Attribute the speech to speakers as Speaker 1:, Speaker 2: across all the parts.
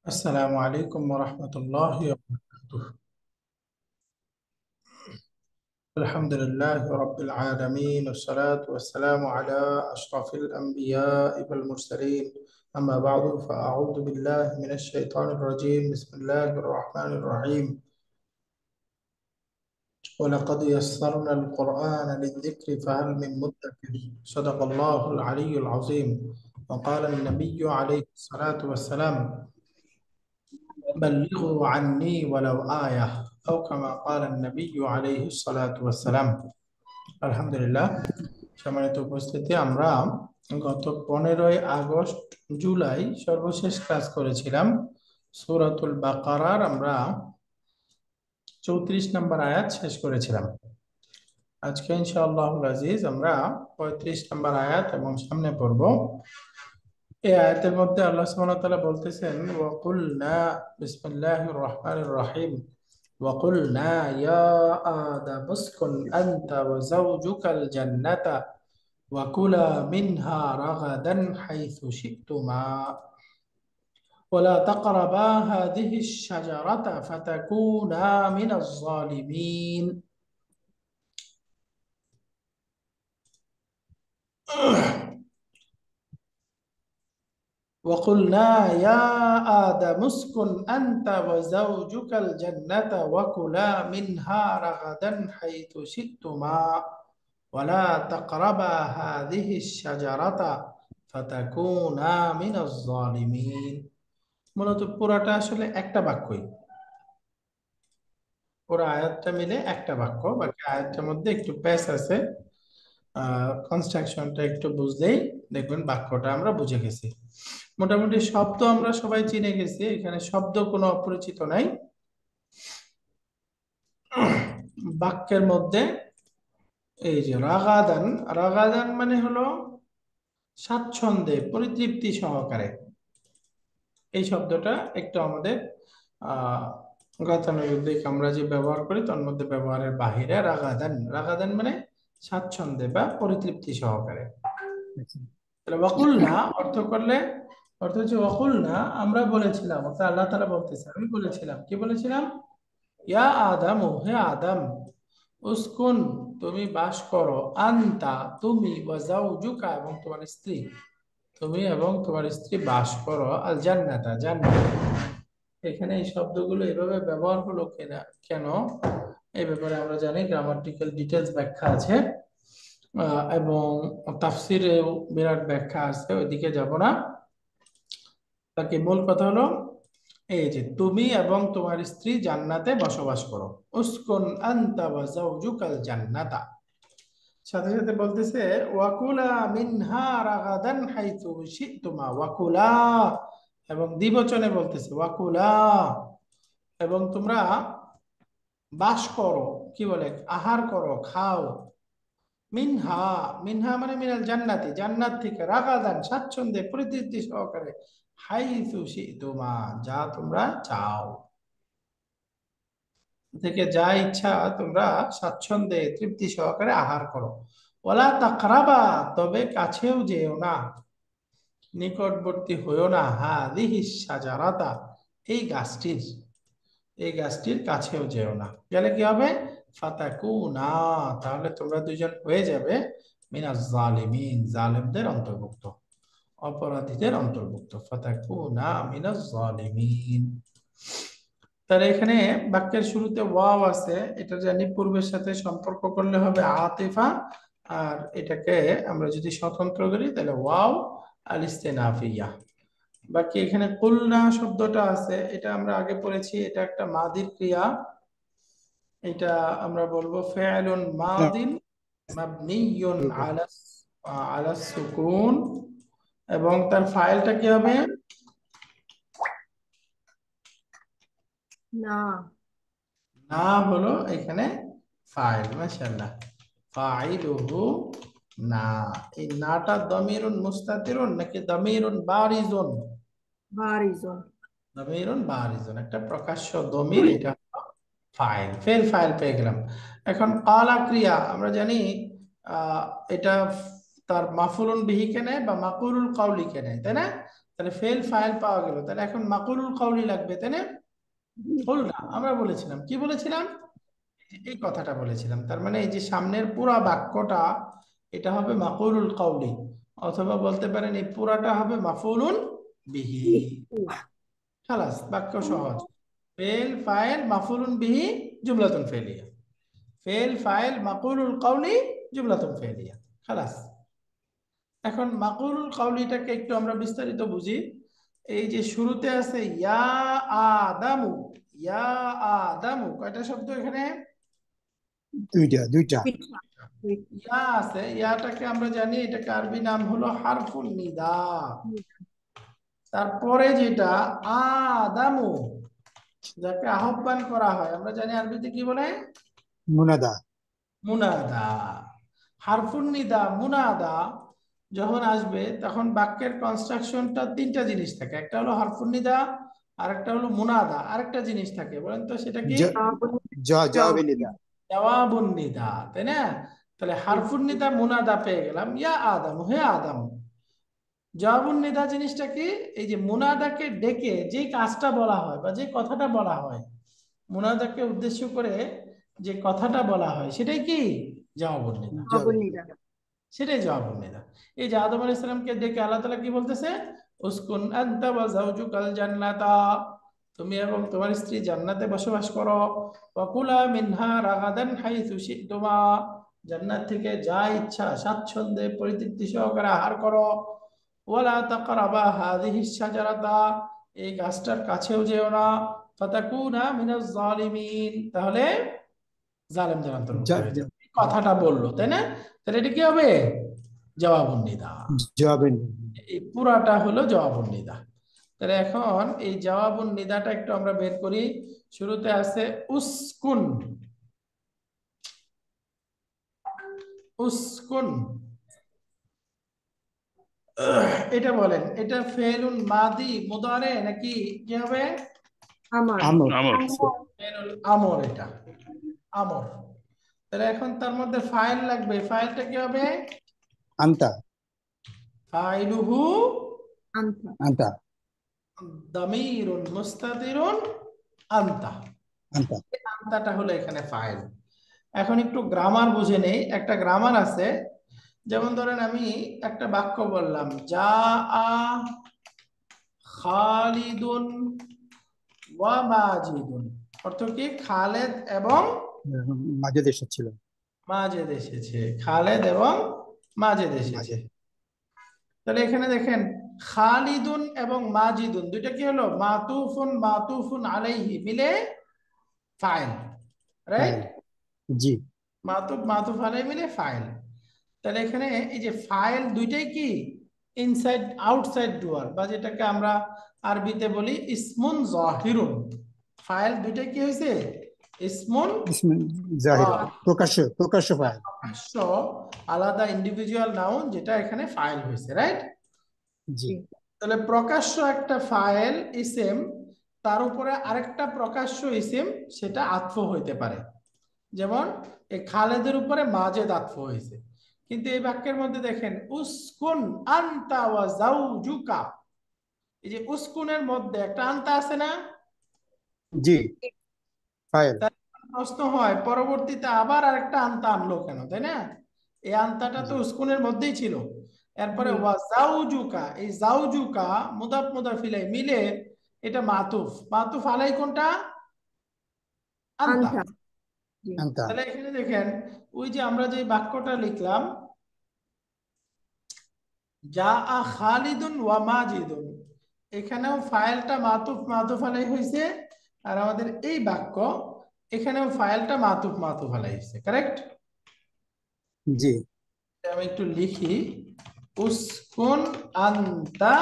Speaker 1: السلام عليكم ورحمة الله وبركاته. الحمد لله رب العالمين، والصلاة والسلام على أشرف الأنبياء والمرسلين. أما بعد، فأعوذ بالله من الشيطان الرجيم. بسم الله الرحمن الرحيم. ولقد يسرنا القرآن للذكر فهل من مدكر. صدق الله العلي العظيم. وقال النبي عليه الصلاة والسلام: بلغوا عني ولو آية، أو كما قال النبي عليه الصلاة والسلام। আলহামদুলিল্লাহ, সম্মানিত উপস্থিতি, আমরা গত 15 আগস্ট জুলাই সর্বশেষ ক্লাস করেছিলাম সূরাতুল বাকারার। আমরা 34 নম্বর আয়াত শেষ করেছিলাম। আজকে ইনশাআল্লাহুল আজিজ আমরা 35 নম্বর আয়াত এবং সামনে পড়ব। এই আয়াতের মধ্যে আল্লাহ সুবহানাহু ওয়া তাআলা বলতেছেন, ওয়াকুলনা বিসমিল্লাহির রহমানির রহিম ওয়াকুলনা ইয়া আদাম উসকুন আনতা ওয়া যাওজুকাল জান্নাতা ওয়া কুলা মিনহা রাগাদান হাইথু শি'তুমা ওয়া লা তাকরাবা হাযিহিশ শাজারাতা ফাতাকুনা মিনাজ জালিমিন। وقلنا يا آدم اسكن أنت وزوجك الجنة وكلا منها رغدا حيث شئتما ولا تقربا هذه الشجرة فتكونا من الظالمين। মূলত পুরাটা আসলে একটা বাক্যই, পুরো আয়াতটা মিলে একটা বাক্য। বাকি আয়াতটার মধ্যে একটু প্যাচ আছে, কনস্ট্রাকশনটা একটু বুঝলেই দেখবেন বাক্যটা আমরা বুঝে গেছি। মোটামুটি শব্দ আমরা সবাই চিনে গেছি, এখানে শব্দ কোনো অপরিচিত নাই। বাক্যের মধ্যে এই যে রাগাদান, রাগাদান মানে হলো স্বাচ্ছন্দ্যে, পরিতৃপ্তি সহকারে। এই শব্দটা একটু আমাদের আহ গতানুগতিক আমরা যে ব্যবহার করি তার মধ্যে ব্যবহারের বাহিরে রাগাদান, রাগাদান মানে স্বাচ্ছন্দ্যে বা পরিতৃপ্তি সহকারে। তাহলে ওয়াকুলনা অর্থ করলে, অর্থ হচ্ছে ওয়াকুলনা আমরা বলেছিলাম, অর্থাৎ আল্লাহ তাআলা বলতেছে আমি বলেছিলাম। কি বলেছিলাম? ইয়া আদম, হে আদম, উসকুন তুমি বাস করো, আনতা তুমি, ওয়া যাওজুকা এবং তোমার স্ত্রী, তুমি এবং তোমার স্ত্রী বাস করো, আল জান্নাতা জান্নাত। এখানে এই শব্দগুলো এভাবে ব্যবহার হলো কেন এই ব্যাপারে আমরা জানি গ্রামাটিক্যাল ডিটেলস ব্যাখ্যা আছে, এবং তাফসিরেও বিরাট ব্যাখ্যা আছে, ওইদিকে যাব না। তাকে মূল কথা হলো এই যে তুমি এবং তোমার স্ত্রী জান্নাতে বসবাস করো। উসকুন আনতা ওয়া যাওজুকাল জান্নাতা, সাথে সাথে বলতেছে ওয়াকুলা মিনহা রাগাদান হাইতু শি'তুমা। ওয়াকুলা এবং দ্বিবচনে বলতেছে ওয়াকুলা, এবং তোমরা বাস করো, কি বলে আহার করো, খাও। মিনহা, মিনহা মানে মিনাল জান্নাতি, জান্নাত থেকে, রাগাদান স্বাচ্ছন্দ্যে পরিতৃপ্তি সহকারে, হাইসু শি'তুমা যা তোমরা চাও, থেকে যা ইচ্ছা তোমরা স্বাচ্ছন্দ্যে তৃপ্তি সহকারে আহার করো। ওয়ালা তাকরাবা তবে কাছেও যেও না, নিকটবর্তী হইও না, হাযিহি শাজারাতা এই গাছটির, এই গাছটির কাছেও যেও না। গেলে কি হবে? ফাতাকুনা তাহলে তোমরা দুইজন হয়ে যাবে মিনাজ জালিমিন জালেমদের অন্তর্ভুক্ত, অপরাধীদের অন্তর্ভুক্ত। ফাতাকুনা মিনাজ জালিমিন। তাহলে এখানে বাক্যের শুরুতে ওয়াও আছে, এটা জানি পূর্বের সাথে সম্পর্ক করলে হবে আতিফা, আর এটাকে আমরা যদি স্বতন্ত্র করি তাহলে ওয়াও আল ইস্তেনাফিয়া। বাকি এখানে কুলনা শব্দটা আছে, এটা আমরা আগে পড়েছি, এটা একটা মাদির ক্রিয়া। এটা আমরা বলবো ফি'লুন মাদিন মাবনিয়ুন আলা আলা সুকুন, এবং তার ফাইলটা কি হবে?
Speaker 2: না,
Speaker 1: না হলো এখানে ফাইল। মাশাআল্লাহ, ফাইলুহু না। এই নাটা দমিরুন মুস্তাতিরুন নাকি দমিরুন বারিজুন?
Speaker 2: বারিজন।
Speaker 1: দমিরুন বারিজুন, একটা প্রকাশ্য দমির, এটা ফাইল। ফেল ফাইল পেয়ে গেলাম। এখন কালা ক্রিয়া আমরা জানি, আহ, এটা তার মাফুলুন বিহি কে নেয় বা মাকুলুল কাউলি কে নেয়, তাই না? তাহলে ফেল ফাইল পাওয়া গেল, তাহলে এখন মাকুলুল কাউলি লাগবে, তাই না? বল না, আমরা বলেছিলাম কি বলেছিলাম, এই কথাটা বলেছিলাম। তার মানে এই যে সামনের পুরা বাক্যটা এটা হবে মাকুলুল কাউলি, অথবা বলতে পারেন এই পুরাটা হবে মাফুলুন বিহি। খালাস, বাক্য সহজ। ফেল ফাইল মাফুলুন বিহি জুমলাতুন ফেলিয়া, ফেল ফাইল মাকুলুল কাউলি জুমলাতুন ফেলিয়া। খালাস। এখন মাকুলুল কাউলিটাকে একটু আমরা বিস্তারিত বুঝি। এই যে শুরুতে আছে ইয়া আদামু, ইয়া আদামু, কয়টা শব্দ এখানে?
Speaker 3: দুইটা দুইটা।
Speaker 1: ইয়া আছে, ইয়াটাকে আমরা জানি এটাকে আরবি নাম হলো হারফুন নিদা। তারপরে যেটা আদামু, যাকে আহ্বান করা হয়, আমরা জানি আরবিতে কি বলে?
Speaker 3: মুনাদা।
Speaker 1: মুনাদা। হারফুন নিদা মুনাদা যখন আসবে তখন বাক্যের কনস্ট্রাকশনটা তিনটা জিনিস থাকে, একটা হলো হারফুন নিদা, আরেকটা হলো মুনাদা, আরেকটা জিনিস থাকে, বলেন তো সেটা কি?
Speaker 3: জবাবে নিদা।
Speaker 1: জওয়াবুন নিদা, তাই না? তাহলে হারফুন নিদা মুনাদা পেয়ে গেলাম, ইয়া আদম, হে আদম। জওয়াবুন নিদা জিনিসটা কি? এই যে মুনাদাকে ডেকে যে কাজটা বলা হয় বা যে কথাটা বলা হয়, মুনাদাকে উদ্দেশ্য করে যে কথাটা বলা হয় সেটাই কি? জওয়াবুন নিদা। সেটাই জওয়াবুন নিদা। এই যে আদম আলাইহিস সালামকে ডেকে আল্লাহ তাআলা কি বলতেছে? উসকুন আনতা ওয়া যাওজুকাল জান্নাতা, তুমি এবং তোমার স্ত্রী জান্নাতে বসবাস করো। ওয়া কুলা মিনহা রাগাদান হাইসু শি'তুমা, জান্নাত থেকে যা ইচ্ছা স্বাচ্ছন্দ্যে পরিতৃপ্তি সহকারে আহার করো। ওয়ালা তাকরাবা হাযিহিশ শাজারাতা, এই গাছটার কাছেও যেও না। ফাতাকুনা মিনাজ জালিমিন, তাহলে জালেমদের অন্তর্ভুক্ত হয়ে যাবে। এই কথাটা বললো, তাই না? তাহলে এটা কি হবে? জওয়াবুন নিদা।
Speaker 3: জবাবে নিদা।
Speaker 1: এই পুরাটা হলো জওয়াবুন নিদা। তাহলে এখন এই জওয়াবুন নিদাটা একটু আমরা বের করি। শুরুতে আছে উসকুন, উসকুন, এটা বলেন, এটা ফেলুন মাদি মুদারে নাকি কি হবে?
Speaker 3: আমর।
Speaker 1: ফেলুল আমর, এটা আমর। তাহলে এখন তার মধ্যে ফাইল লাগবে, ফাইলটা কি হবে?
Speaker 3: আন্তা।
Speaker 1: ফাইলুহু
Speaker 3: আন্তা।
Speaker 1: দামিরুন মুস্তাতিরুন আনতা।
Speaker 3: আন্তা।
Speaker 1: আনতাটা হলো এখানে ফাইল। এখন একটু গ্রামার বুঝে নেই। একটা গ্রামার আছে, যেমন ধরেন আমি একটা বাক্য বললাম, যা আ খালিদুন ওয়া মাজিদুন, অর্থ কি? খালেদ এবং
Speaker 3: মাজেদ এসেছিল।
Speaker 1: মাজেদ এসেছে, খালেদ এবং মাজেদ এসেছে। তাহলে এখানে দেখেন খালিদুন এবং মাজিদুন দুইটা কি হলো? মাতুফুন মাতুফুন আলাইহি মিলে ফাইল, রাইট?
Speaker 3: জি।
Speaker 1: মাতুফ মাতুফ আলাইহি মিলে ফাইল। তাহলে এখানে এই যে ফাইল দুইটাই কি? ইনসাইড আউটসাইড ডুয়ার, বা যেটাকে আমরা আরবিতে বলি ইসমুন জাহিরুন। ফাইল দুইটাই কি হয়েছে? ইসমুন
Speaker 3: জাহির, প্রকাশ্য, প্রকাশ্য ফাইল।
Speaker 1: প্রকাশ্য আলাদা ইন্ডিভিজুয়াল নাউন, যেটা এখানে ফাইল হয়েছে, রাইট?
Speaker 3: জি।
Speaker 1: তাহলে প্রকাশ্য একটা ফাইল ইসেম, তার উপরে আরেকটা প্রকাশ্য ইসেম, সেটা আতফ হইতে পারে। যেমন এই খালেদের উপরে মাজেদ আতফ হয়েছে, কিন্তু এই বাক্যের মধ্যে দেখেন উসকুন আনতা ওয়া যাওজুকা, এই যে উসকুনের মধ্যে একটা আনতা আছে না?
Speaker 3: জি। ফাইল।
Speaker 1: তার প্রশ্ন হয় পরবর্তীতে আবার আরেকটা আনতা আনলো কেন, তাই না? এই আনতাটা তো উসকুনের মধ্যেই ছিল। এরপরে ওয়া যাওজুকা, এই যাওজুকা মুদাফ মুদাফ ইলাইহি মিলে এটা মাতুফ, মাতুফ আলাই কোনটা? আনতা।
Speaker 3: আন্তা।
Speaker 1: তাহলে এখানে দেখেন ওই যে আমরা যে বাক্যটা লিখলাম, যা আ খালিদুন ওয়া মাজিদুন, এখানেও ফাইলটা মাতুফ মাতুফ আলাই হয়েছে, আর আমাদের এই বাক্য এখানেও ফাইলটা মাতুফ মাতুফ আলাই হয়েছে, কারেক্ট?
Speaker 3: জি।
Speaker 1: আমি একটু লিখি, উসকুন আনতা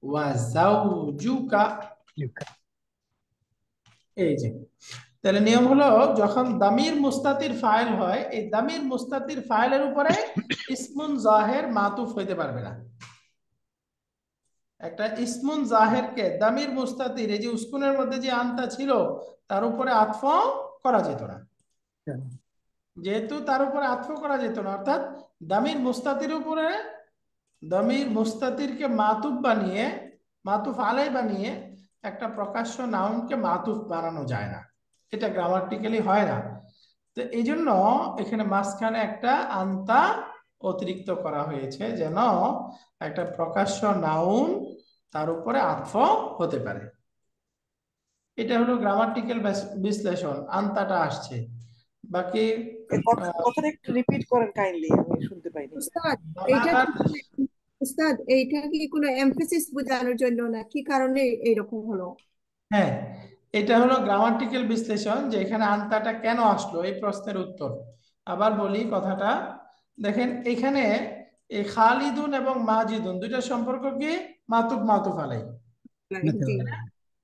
Speaker 1: ওয়া যাওজুকা, এই যে। তাহলে নিয়ম হলো যখন দামির মুস্তাতির ফাইল হয়, এই দামির মুস্তাতির ফাইলের উপরে ইসমুন জাহের মাতুফ হইতে পারবে না। একটা ইসমুন জাহেরকে দামির মুস্তাতির, এই যে উসকুনের মধ্যে যে আনতা ছিল, তার উপরে আতফ করা যেত না। যেহেতু তার উপরে আতফ করা যেত না, অর্থাৎ দামির মুস্তাতির উপরে দামির মুস্তাতিরকে মাতুফ বানিয়ে, মাতুফ আলাই বানিয়ে একটা প্রকাশ্য নাউনকে মাতুফ বানানো যায় না, এটা গ্রামাটিক্যালি হয় না। তো এই জন্য এখানে মাঝখানে একটা আনতা অতিরিক্ত করা হয়েছে, যেন একটা প্রকাশ্য নাউন তার উপরে আতফ হতে পারে। এটা হলো গ্রামাটিক্যাল বিশ্লেষণ, আনতাটা আসছে। বাকি
Speaker 4: কথাটা একটু রিপিট করেন কাইন্ডলি, আমি শুনতে পাইনি।
Speaker 2: উস্তাদ, এইটা
Speaker 1: বানানটা
Speaker 2: কি উস্তাদ, এইটা কি কোনো এমফেসিস বোঝানোর জন্য না কি কারণে এইরকম হলো?
Speaker 1: হ্যাঁ, এটা হলো গ্রামাটিক্যাল বিশ্লেষণ, যে এখানে আনতাটা কেন আসলো, এই প্রশ্নের উত্তর। আবার বলি কথাটা, দেখেন এখানে এই খালিদুন এবং মাজিদুন দুইটার সম্পর্ক কি? মাতুফ মাতুফ আলাই,
Speaker 2: জি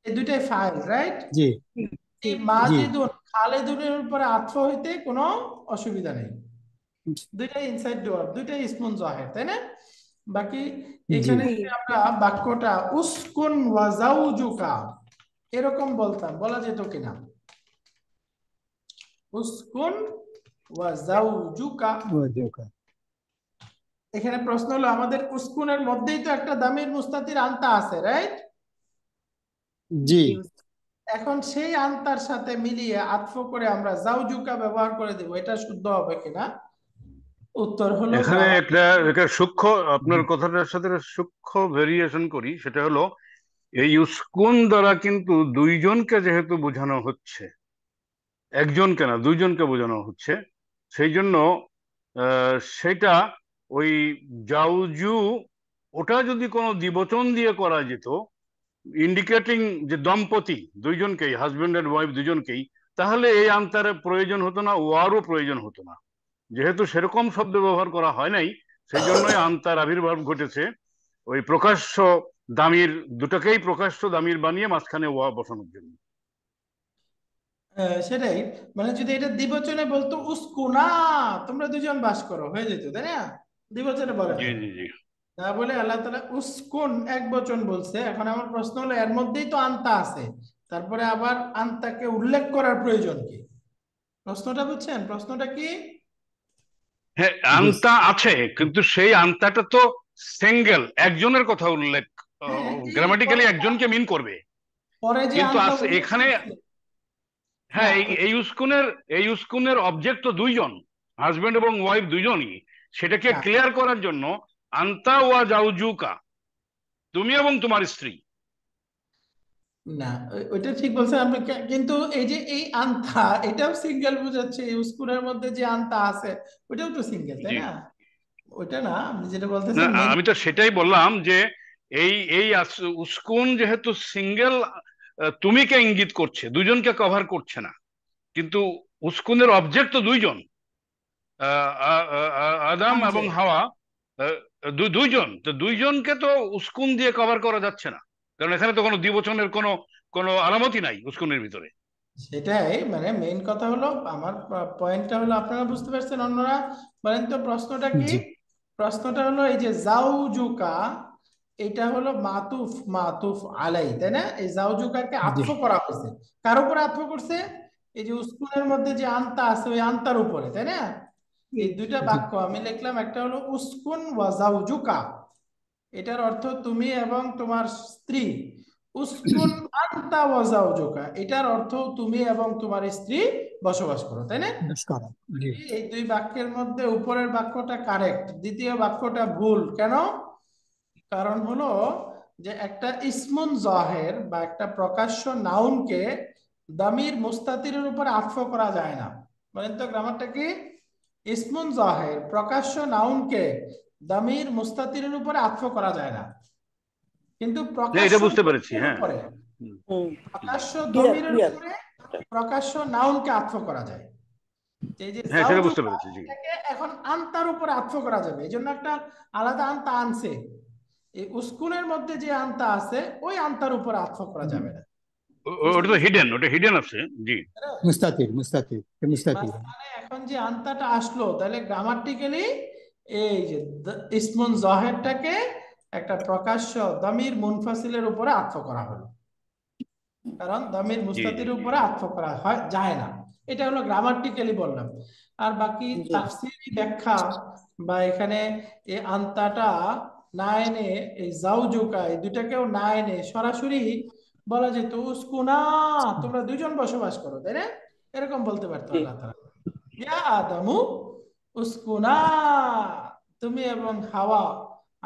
Speaker 1: এই দুইটাই ফাইল, রাইট?
Speaker 3: জি
Speaker 2: জি
Speaker 1: এই
Speaker 2: জি
Speaker 1: মাজিদুন খালিদুনের উপরে আতফ হইতে কোনো অসুবিধা নেই, দুইটাই ইনসাইড ডোর, দুইটাই ইসমুন জাহের, তাই না? বাকি
Speaker 3: জি
Speaker 1: এখানে যদি আমরা বাক্যটা উসকুন ওয়া জাওজুকা এরকম বলতাম, বলা যেত কিনা? উসকুন ওয়া জাওজুকা।
Speaker 3: ওয়াজুকা।
Speaker 1: এখানে প্রশ্ন হলো, আমাদের উসকুনের মধ্যেই তো একটা দামির মুস্তাতির আনতা আছে, রাইট?
Speaker 3: জি
Speaker 2: জি
Speaker 1: এখন সেই আনতার সাথে মিলিয়ে আতফ করে আমরা জাওজুকা ব্যবহার করে দেব, এটা শুদ্ধ হবে কিনা? উত্তর হলো
Speaker 5: এখানে একটা সূক্ষ্ম, আপনার কথাটার সাথে সূক্ষ্ম ভেরিয়েশন করি, সেটা হলো এই উস্কুন দ্বারা কিন্তু দুইজনকে যেহেতু বোঝানো হচ্ছে, একজনকে না দুইজনকে বোঝানো হচ্ছে, সেই জন্য সেটা ওই জাউজু, ওটা যদি কোনো দ্বিবচন দিয়ে করা যেত, ইন্ডিকেটিং যে দম্পতি দুইজনকেই, হাজবেন্ড এন্ড ওয়াইফ দুজনকেই, তাহলে এই আনতারের প্রয়োজন হতো না, ওয়ারও প্রয়োজন হতো না। যেহেতু সেরকম শব্দ ব্যবহার করা হয় নাই, সেই জন্যই আনতার আবির্ভাব ঘটেছে ওই প্রকাশ্য দামির, দুটাকেই প্রকাশ্য দামির বানিয়ে মাঝখানে ওয়া বসানোর জন্য।
Speaker 1: সেটাই, মানে যদি এটা দ্বিবচনে বলতো উস্কুনা, তোমরা দুজন বাস করো, হয়ে যেত, তাই না? দ্বিবচনে বলে
Speaker 5: জি
Speaker 1: নাই,
Speaker 5: জি জি।
Speaker 1: তা বলে আল্লাহ তাআলা উসকুন এক বচন বলছে। এখন আমার প্রশ্ন হলো, এর মধ্যেই তো আনতা আছে, তারপরে আবার আনতাকে উল্লেখ করার প্রয়োজন কি? প্রশ্নটা বুঝছেন? প্রশ্নটা কি?
Speaker 5: হ্যাঁ, আনতা আছে, কিন্তু সেই আনতাটা তো সিঙ্গেল, একজনের কথা উল্লেখ,
Speaker 1: হ্যাঁ, এই যে
Speaker 5: গ্রামাটিক্যালি একজনকে মিন করবে,
Speaker 1: পরে যে
Speaker 5: কিন্তু
Speaker 1: আনতা উল্লেখ
Speaker 5: এখানে
Speaker 1: করছে, না
Speaker 5: হ্যাঁ, এই উস্কুনের অবজেক্ট তো দুইজন, হাজবেন্ড এবং ওয়াইফ দুইজনই। সেটাকে
Speaker 1: না
Speaker 5: ক্লিয়ার করার জন্য আন্তা ওয়া জাউজুকা, তুমি এবং তোমার স্ত্রী।
Speaker 1: না, ওইটা ঠিক বলছেন আপনি, কিন্তু এই যে এই আনতা, এটাও সিঙ্গেল বোঝাচ্ছে, এই উস্কুনের মধ্যে যে আনতা আছে ওইটাও তো সিঙ্গেল, তাই
Speaker 5: জি,
Speaker 1: না? ওইটা না, আপনি যেটা
Speaker 5: না
Speaker 1: বলতেছেন মেন।
Speaker 5: আমি তো সেটাই বললাম যে এই এই উস্কুন যেহেতু সিঙ্গেল, তুমিকে ইঙ্গিত করছে, দুজনকে কভার করছে না, কিন্তু উস্কুনের অবজেক্ট তো দুইজন, আদম এবং হাওয়া, দুইজন, তো দুইজনকে তো উস্কুন দিয়ে কভার করা যাচ্ছে না, কারণ এখানে তো কোনো দ্বিবচনের কোনো কোনো আলামতই নাই উস্কুনের ভিতরে।
Speaker 1: সেটাই, মানে মেইন কথা হলো, আমার পয়েন্টটা হলো, আপনারা বুঝতে পারছেন? অন্যরা বলেন তো প্রশ্নটা কি?
Speaker 3: জি
Speaker 1: প্রশ্নটা হলো এই যে জাউজুকা, এটা হলো মাতুফ মাতুফ আলাই, তাই না? এই জাউজুকাকে
Speaker 3: জি
Speaker 1: আতফ করা হয়েছে, কার উপরে আতফ করছে? এই যে উস্কুনের মধ্যে যে আনতা আছে ওই আনতার উপরে, তাই না? এই দুইটা
Speaker 3: জি
Speaker 1: বাক্য আমি লিখলাম, একটা হলো উস্কুন ওয়া জাউজুকা, এটার অর্থ তুমি এবং তোমার স্ত্রী। উস্কুন আনতা ওয়া জাওজুকা, এটার অর্থ তুমি এবং তোমার স্ত্রী বসবাস করো, তাই না?
Speaker 3: নমস্কার। জি
Speaker 1: এই দুই বাক্যের মধ্যে উপরের বাক্যটা কারেক্ট, দ্বিতীয় বাক্যটা ভুল। কেন? কারণ হলো যে একটা ইসমুন জাহের বা একটা প্রকাশ্য নাউনকে দামির মুস্তাতিরের উপর আতফ করা যায় না। বলেন তো গ্রামারটা কি? ইসমুন জাহের প্রকাশ্য নাউনকে দামির মুস্তাতিরের উপরে আতফ করা যায় না, কিন্তু
Speaker 5: হ্যাঁ, এটা
Speaker 1: প্রকাশ্য
Speaker 5: বুঝতে পেরেছি।
Speaker 1: দমিরের
Speaker 5: হ্যাঁ,
Speaker 1: উপরে,
Speaker 5: হুম।
Speaker 1: প্রকাশ্য
Speaker 4: ক্লিয়ার
Speaker 1: দমিরের
Speaker 4: ক্লিয়ার।
Speaker 1: উপরে প্রকাশ্য নাউনকে আতফ করা যায়। এই যে
Speaker 5: হ্যাঁ, সেটা বুঝতে
Speaker 1: জাওজুকা,
Speaker 5: পেরেছি। জি,
Speaker 1: এটাকে এখন আনতার উপরে আতফ করা যাবে, এই জন্য একটা আলাদা আনতা আনছে। এই উস্কুনের মধ্যে যে আনতা আছে ওই আনতার উপরে আতফ করা যাবে না। বুঝতে
Speaker 5: ওটা তো
Speaker 1: পারছেন?
Speaker 5: হিডেন, ওটা হিডেন আছে। জি,
Speaker 3: মুস্তাতির মুস্তাতির মুস্তাতির
Speaker 1: মাঝখানে এখন যে আনতাটা আসলো, তাহলে গ্রামাটিক্যালি এই যে ইসমুন জাহেরটাকে একটা প্রকাশ্য দামির মুনফাসিলের উপরে আতফ করা হলো, কারণ দামির
Speaker 5: জি, জি,
Speaker 1: মুস্তাতির উপরে আতফ করা হয় যায় না। এটা হলো গ্রামাটিক্যালি বললাম। আর বাকি
Speaker 4: জি
Speaker 1: তাফসীরি ব্যাখ্যা বা এখানে এই আন্তাটা না এনে এই জাউজুকা এই দুটাকেও না এনে সরাসরি বলা যেত উস্কুনা, তোমরা দুজন বসবাস করো, তাই না? এরকম বলতে পারতো আল্লাহ তাআলা, ইয়া আদামু উস্কুনা, তুমি এবং হাওয়া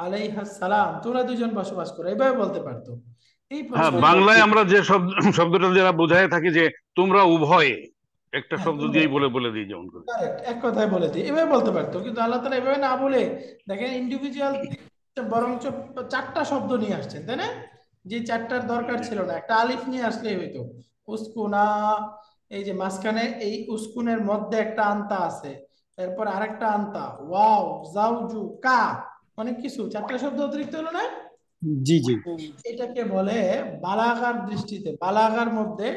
Speaker 1: আলাইহাস সালাম তোমরা দুজন বসবাস করো, এইভাবে বলতে পারতো। এই
Speaker 5: হ্যাঁ,
Speaker 1: প্রশ্ন
Speaker 5: বাংলায় আমরা যে শব্দটা যারা বোঝায় থাকি যে তোমরা উভয়ে, একটা
Speaker 1: হ্যাঁ,
Speaker 5: শব্দ দিয়েই বলে দিই যেমন করে।
Speaker 1: Correct, এক কথায় বলে দিই, এভাবে বলতে পারতো, কিন্তু আল্লাহ তাআলা এভাবে না বলে দেখেন ইন্ডিভিজুয়াল বরঞ্চ 4টা শব্দ নিয়ে আসছেন, তাই না? যে 4টার দরকার ছিল না, একটা আলিফ নিয়ে আসলেই হইতো। উস্কুনা, এই যে মাঝখানে এই উস্কুনের মধ্যে একটা আন্তা আছে, এরপর আরেকটা আন্তা, ওয়াও, জাউজু, কা, অনেক কিছু, 4টা শব্দ অতিরিক্ত হলো না?
Speaker 3: জি জি
Speaker 1: এটাকে বলে বালাগার দৃষ্টিতে, বালাগার মধ্যে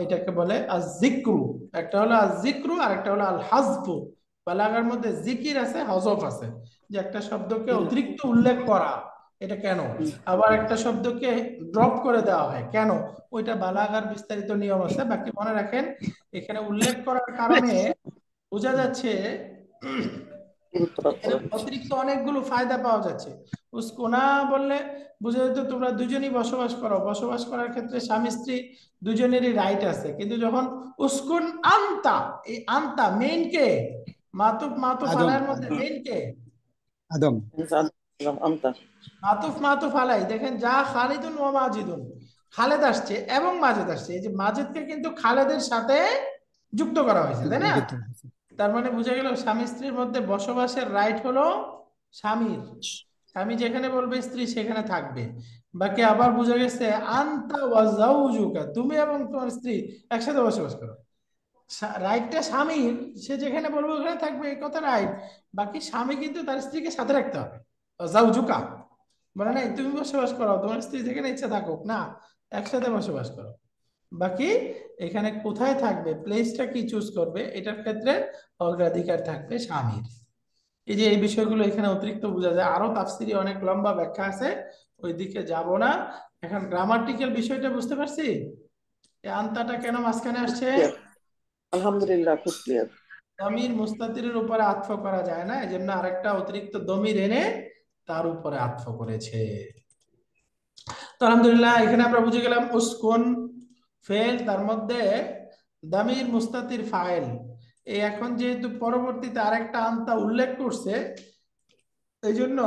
Speaker 1: এটাকে বলে আজিক্রু। একটা হলো আজিক্রু আর একটা হলো আল হাজফু। বালাগার মধ্যে জিকির আছে, হজফ আছে, যে একটা শব্দকে অতিরিক্ত উল্লেখ করা, এটা কেন, আবার একটা শব্দকে ড্রপ করে দেওয়া হয় কেন, ওইটা বালাগার বিস্তারিত নিয়ম আছে। বাকি মনে রাখেন, এখানে উল্লেখ করার কারণে বোঝা যাচ্ছে এখানে অতিরিক্ত অনেকগুলো ফায়দা পাওয়া যাচ্ছে। উস্কুনা বললে বুঝা যেত তোমরা দুজনই বসবাস করো, বসবাস করার ক্ষেত্রে স্বামী স্ত্রী দুজনেরই রাইট আছে। কিন্তু যখন উস্কুন আন্তা, এই আন্তা মেইন কে, মাতুফ মাতুফ
Speaker 3: আদম
Speaker 1: আলাইয়ের মধ্যে মেইন কে,
Speaker 3: আদম
Speaker 1: মাতুফ মাতুফ আলাই, দেখেন যা খালিদুন ওয়া মাজিদুন, খালেদ আসছে এবং মাজেদ আসছে, এই যে মাজেদকে কিন্তু খালেদের সাথে যুক্ত করা হয়েছে, তাই না?
Speaker 3: যুক্ত হয়েছে।
Speaker 1: তার মানে বুঝা গেল স্বামী স্ত্রীর মধ্যে বসবাসের রাইট হলো স্বামীর, স্বামী যেখানে বলবে স্ত্রী সেখানে থাকবে। বাকি আবার বুঝা গেছে আনতা ওয়া জাউজুকা, তুমি এবং তোমার স্ত্রী একসাথে বসবাস করো, রাইটটা স্বামীর, সে যেখানে বলবে ওখানে থাকবে, এই কথা রাইট। বাকি স্বামী কিন্তু তার স্ত্রীকে সাথে রাখতে হবে, জাউজুকা মানে নাই তুমি বসবাস করো, তোমার স্ত্রী যেখানে ইচ্ছা থাকুক না, একসাথে বসবাস করো। বাকি এখানে কোথায় থাকবে, প্লেসটা কি চুজ করবে, এটার ক্ষেত্রে অগ্রাধিকার থাকবে স্বামীর। এই যে এই বিষয়গুলো এখানে অতিরিক্ত বোঝা যায়, আরো তাফসিরি অনেক লম্বা ব্যাখ্যা আছে, ওই দিকে যাব না। এখন গ্রামাটিক্যাল বিষয়টা বুঝতে পারছি, এই আনতাটা কেন মাঝখানে আসছে।
Speaker 4: আলহামদুলিল্লাহ, খুব ক্লিয়ার।
Speaker 1: দমির মুস্তাতিরের উপরে আতফ করা যায় না, এজন্য আরেকটা অতিরিক্ত দমির এনে তার উপরে আতফ করেছে। তো আলহামদুলিল্লাহ, এখানে আমরা বুঝে গেলাম উসকুন ফেল, তার মধ্যে দামির মুস্তাতির ফাইল। এই এখন যেহেতু পরবর্তীতে আরেকটা আনতা উল্লেখ করছে, এই জন্য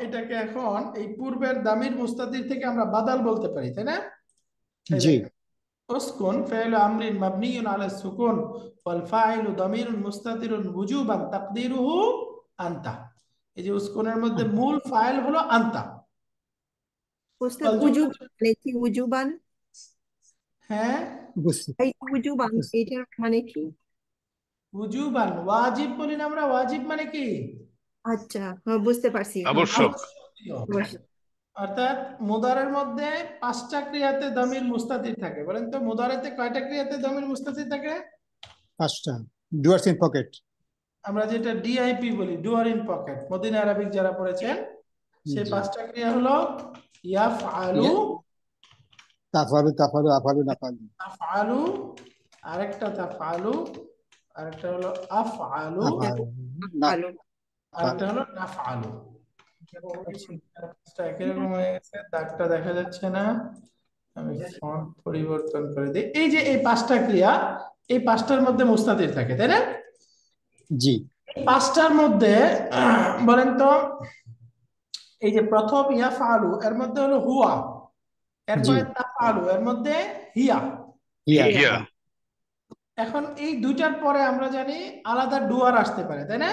Speaker 1: এটাকে এখন এই পূর্বের দামির মুস্তাতির থেকে আমরা বাদাল বলতে পারি, তাই না? এই
Speaker 3: জি
Speaker 1: দেখেন, উসকুন ফাইল আমরিন মাবনিয়ুন আলা সুকুন ওয়াল ফাইলু দামিরুন মুস্তাতিরুন ওয়ুজুবান তাকদিরুহু আনতা। এই যে উসকুনের মধ্যে মূল ফাইল হলো আনতা।
Speaker 2: উস্তাদ উজুব মানে কি, উজুবান?
Speaker 1: হ্যাঁ,
Speaker 3: বুঝছি
Speaker 2: এই উজুবান এটার মানে কি?
Speaker 1: ওয়ুজুবান ওয়াজিব বলি না আমরা, ওয়াজিব মানে কি,
Speaker 2: আচ্ছা, হ্যাঁ, বুঝতে পারছি, হ্যাঁ।
Speaker 5: আবশ্যক।
Speaker 1: আবশ্যকীয়। অর্থাৎ মুদারের মধ্যে 5টা ক্রিয়াতে দমির মুস্তাতির থাকে, বলেন তো মুদারেতে কয়টা ক্রিয়াতে দমির মুস্তাতির থাকে?
Speaker 3: 5টা। Dooars in pocket.
Speaker 1: আমরা যেটা ডিআইপি বলি, ডুয়ার ইন পকেট, মদিনা আরবিক যারা পড়েছেন, সেই
Speaker 3: জি
Speaker 1: 5টা ক্রিয়া হলো ইয়াফআলু,
Speaker 3: তাফালু তাফালু আফালু নাফালু।
Speaker 1: আফআলু, আরেকটা তাফআলু, আরেকটা হলো আফআলু,
Speaker 3: আফালু না
Speaker 2: ভালো।
Speaker 1: আরেকটা হলো নাফআলু। একই রকম হয়ে গেছে, দাগটা দেখা যাচ্ছে না, আমি ফন্ট পরিবর্তন করে দিই। এই যে এই 5টা ক্রিয়া, এই 5টার মধ্যে মুস্তাতির থাকে, তাই না?
Speaker 3: জি
Speaker 1: 5টার মধ্যে বলেন তো, এই যে প্রথম ইয়াফআলু এর মধ্যে হলো হুয়া, এরপরে তাফআলু এর মধ্যে হিয়া।
Speaker 3: হিয়া
Speaker 5: হিয়া।
Speaker 1: এখন এই দুইটার পরে আমরা জানি আলাদা ডুয়ার আসতে পারে, তাই না?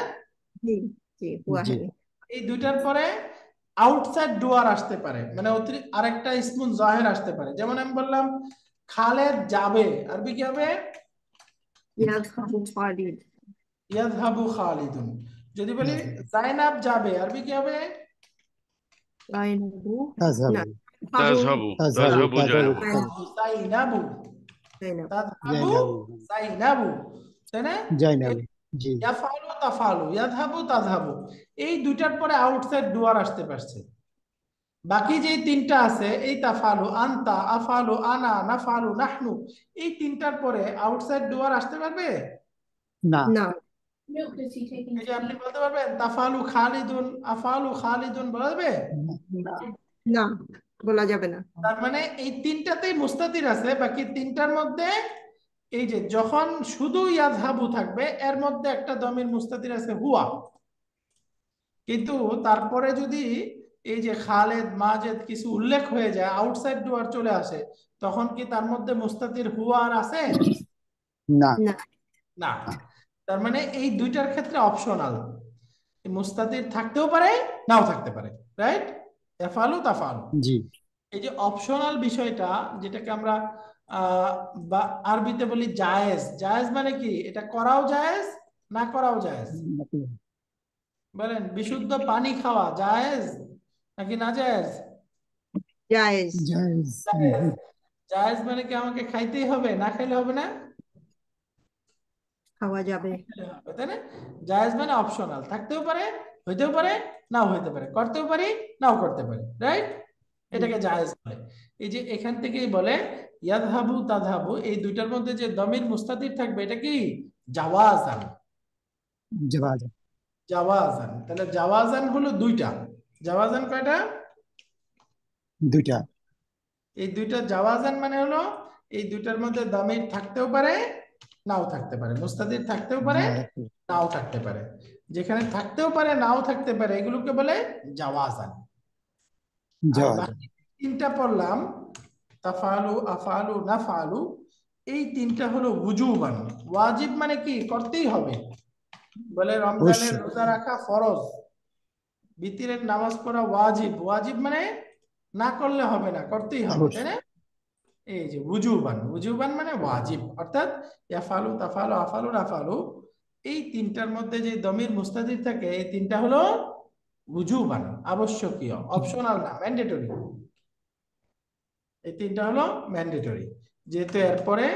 Speaker 2: জি জি, হুয়া
Speaker 3: জি
Speaker 2: হ্যাঁ।
Speaker 1: এই দুইটার পরে আউটসাইড ডুয়ার আসতে পারে, মানে অতিরিক্ত আরেকটা ইসমুন জাহির আসতে পারে। যেমন আমি বললাম খালেদ যাবে, আরবি কি হবে?
Speaker 2: ইয়াযহাবু খালিদ।
Speaker 1: ইয়াযহাবু খালিদুন। যদি বলি জাইনাব যাবে, আরবি কি হবে?
Speaker 2: যায়নাবু,
Speaker 3: তাজহাবু
Speaker 2: না,
Speaker 5: তাজহাবু
Speaker 3: তাজহাবু
Speaker 5: তাজহাবু জায়নাব।
Speaker 1: জাইনাবু,
Speaker 2: যায়নাবু।
Speaker 1: তাযহাবু
Speaker 3: জাইনাবু
Speaker 1: জাইনাবু, তাই না?
Speaker 3: জাইনাবু জি
Speaker 1: ইয়াফআলু তাফআলু, ইয়াযহাবু তাযহাবু, এই দুইটার পরে আউটসাইড ডুয়ার আসতে পারছে। বাকি যে 3টা আছে, এই তাফআলু, আনতা, আফআলু, আনা, নাফআলু, নাহনু, এই 3টার পরে আউটসাইড ডুয়ার আসতে পারবে?
Speaker 3: না
Speaker 2: না,
Speaker 1: এই যে আপনি বলতে পারবেন তাফালু খালিদুন, আফালু খালিদুন বলা যাবে?
Speaker 3: না
Speaker 2: না, বলা যাবে না।
Speaker 1: তার মানে এই তিনটাতেই মুস্তাতির আছে, বাকি তিনটার মধ্যে এই যে যখন শুধু ইয়াযহাবু থাকবে এর মধ্যে একটা দমির মুস্তাতির আছে হুয়া, কিন্তু তারপরে যদি এই যে খালেদ মাজেদ কিছু উল্লেখ হয়ে যায়, আউটসাইড ডুয়ার চলে আসে, তখন কি তার মধ্যে মুস্তাতির হুয়া আর আছে?
Speaker 3: না
Speaker 2: না।
Speaker 1: না। তার মানে এই দুইটার ক্ষেত্রে অপশনাল, মুস্তাতির থাকতেও পারে নাও থাকতে পারে, রাইট? এফালু তাফালু,
Speaker 3: জি
Speaker 1: এই যে অপশনাল বিষয়টা যেটাকে আমরা আহ বা আরবিতে বলি জায়েজ। জায়েজ মানে কি? এটা করাও জায়েজ, না করাও জায়েজ। বলেন, বিশুদ্ধ পানি খাওয়া জায়েজ নাকি না জায়েজ?
Speaker 2: জায়েজ।
Speaker 3: জায়েজ
Speaker 1: জায়েজ। জায়েজ মানে কি আমাকে খাইতেই হবে, না খাইলে হবে না?
Speaker 2: খাওয়া যাবে।
Speaker 1: খেলে হবে, তাই না? জায়েজ মানে অপশনাল, থাকতেও পারে, হইতেও পারে, নাও হইতে পারে, করতেও পারি, নাও করতে পারি, রাইট? এটাকে জায়েজ বলে। এই যে এখান থেকেই বলে ইয়াযহাবু তাযহাবু, এই দুইটার মধ্যে যে দমির মুস্তাতির থাকবে এটা কি? জাওয়াজান।
Speaker 3: জওয়াজ
Speaker 1: জাওয়াজান, তাহলে জাওয়াজান হলো দুইটা। জাওয়াজান কয়টা?
Speaker 3: দুইটা
Speaker 1: এই দুইটা জাওয়াজান মানে হলো এই দুইটার মধ্যে দমির থাকতেও পারে, নাও থাকতে পারে, মুস্তাতির থাকতেও পারে, নাও থাকতে পারে। যেখানে থাকতেও পারে নাও থাকতে পারে এগুলোকে বলে জাওয়াজান। আর
Speaker 3: জওয়াজ
Speaker 1: বাকি তিনটা পড়লাম, তাফালু, আফালু, নাফালু, এই তিনটা হলো ওয়াজিবান। ওয়াজিব মানে কি? করতেই হবে। বলে রমজানের
Speaker 3: অবশ্যই
Speaker 1: রোজা রাখা ফরজ, বিতিরের নামাজ পড়া ওয়াজিব। ওয়াজিব মানে না করলে হবে না, করতেই হবে, তাই
Speaker 3: অবশ্যই
Speaker 1: না? এই যে ওয়াজুবান, ওয়াজুবান মানে ওয়াজিব, অর্থাৎ ইয়াফালু, তাফালু, আফালু, নাফালু, এই তিনটার মধ্যে যে দমির মুস্তাতির থাকে এই তিনটা হলো ওয়াজুবান, আবশ্যকীয়, অপশনাল না, ম্যান্ডেটরি। এই তিনটা হলো ম্যান্ডেটরি, যেহেতু এরপরে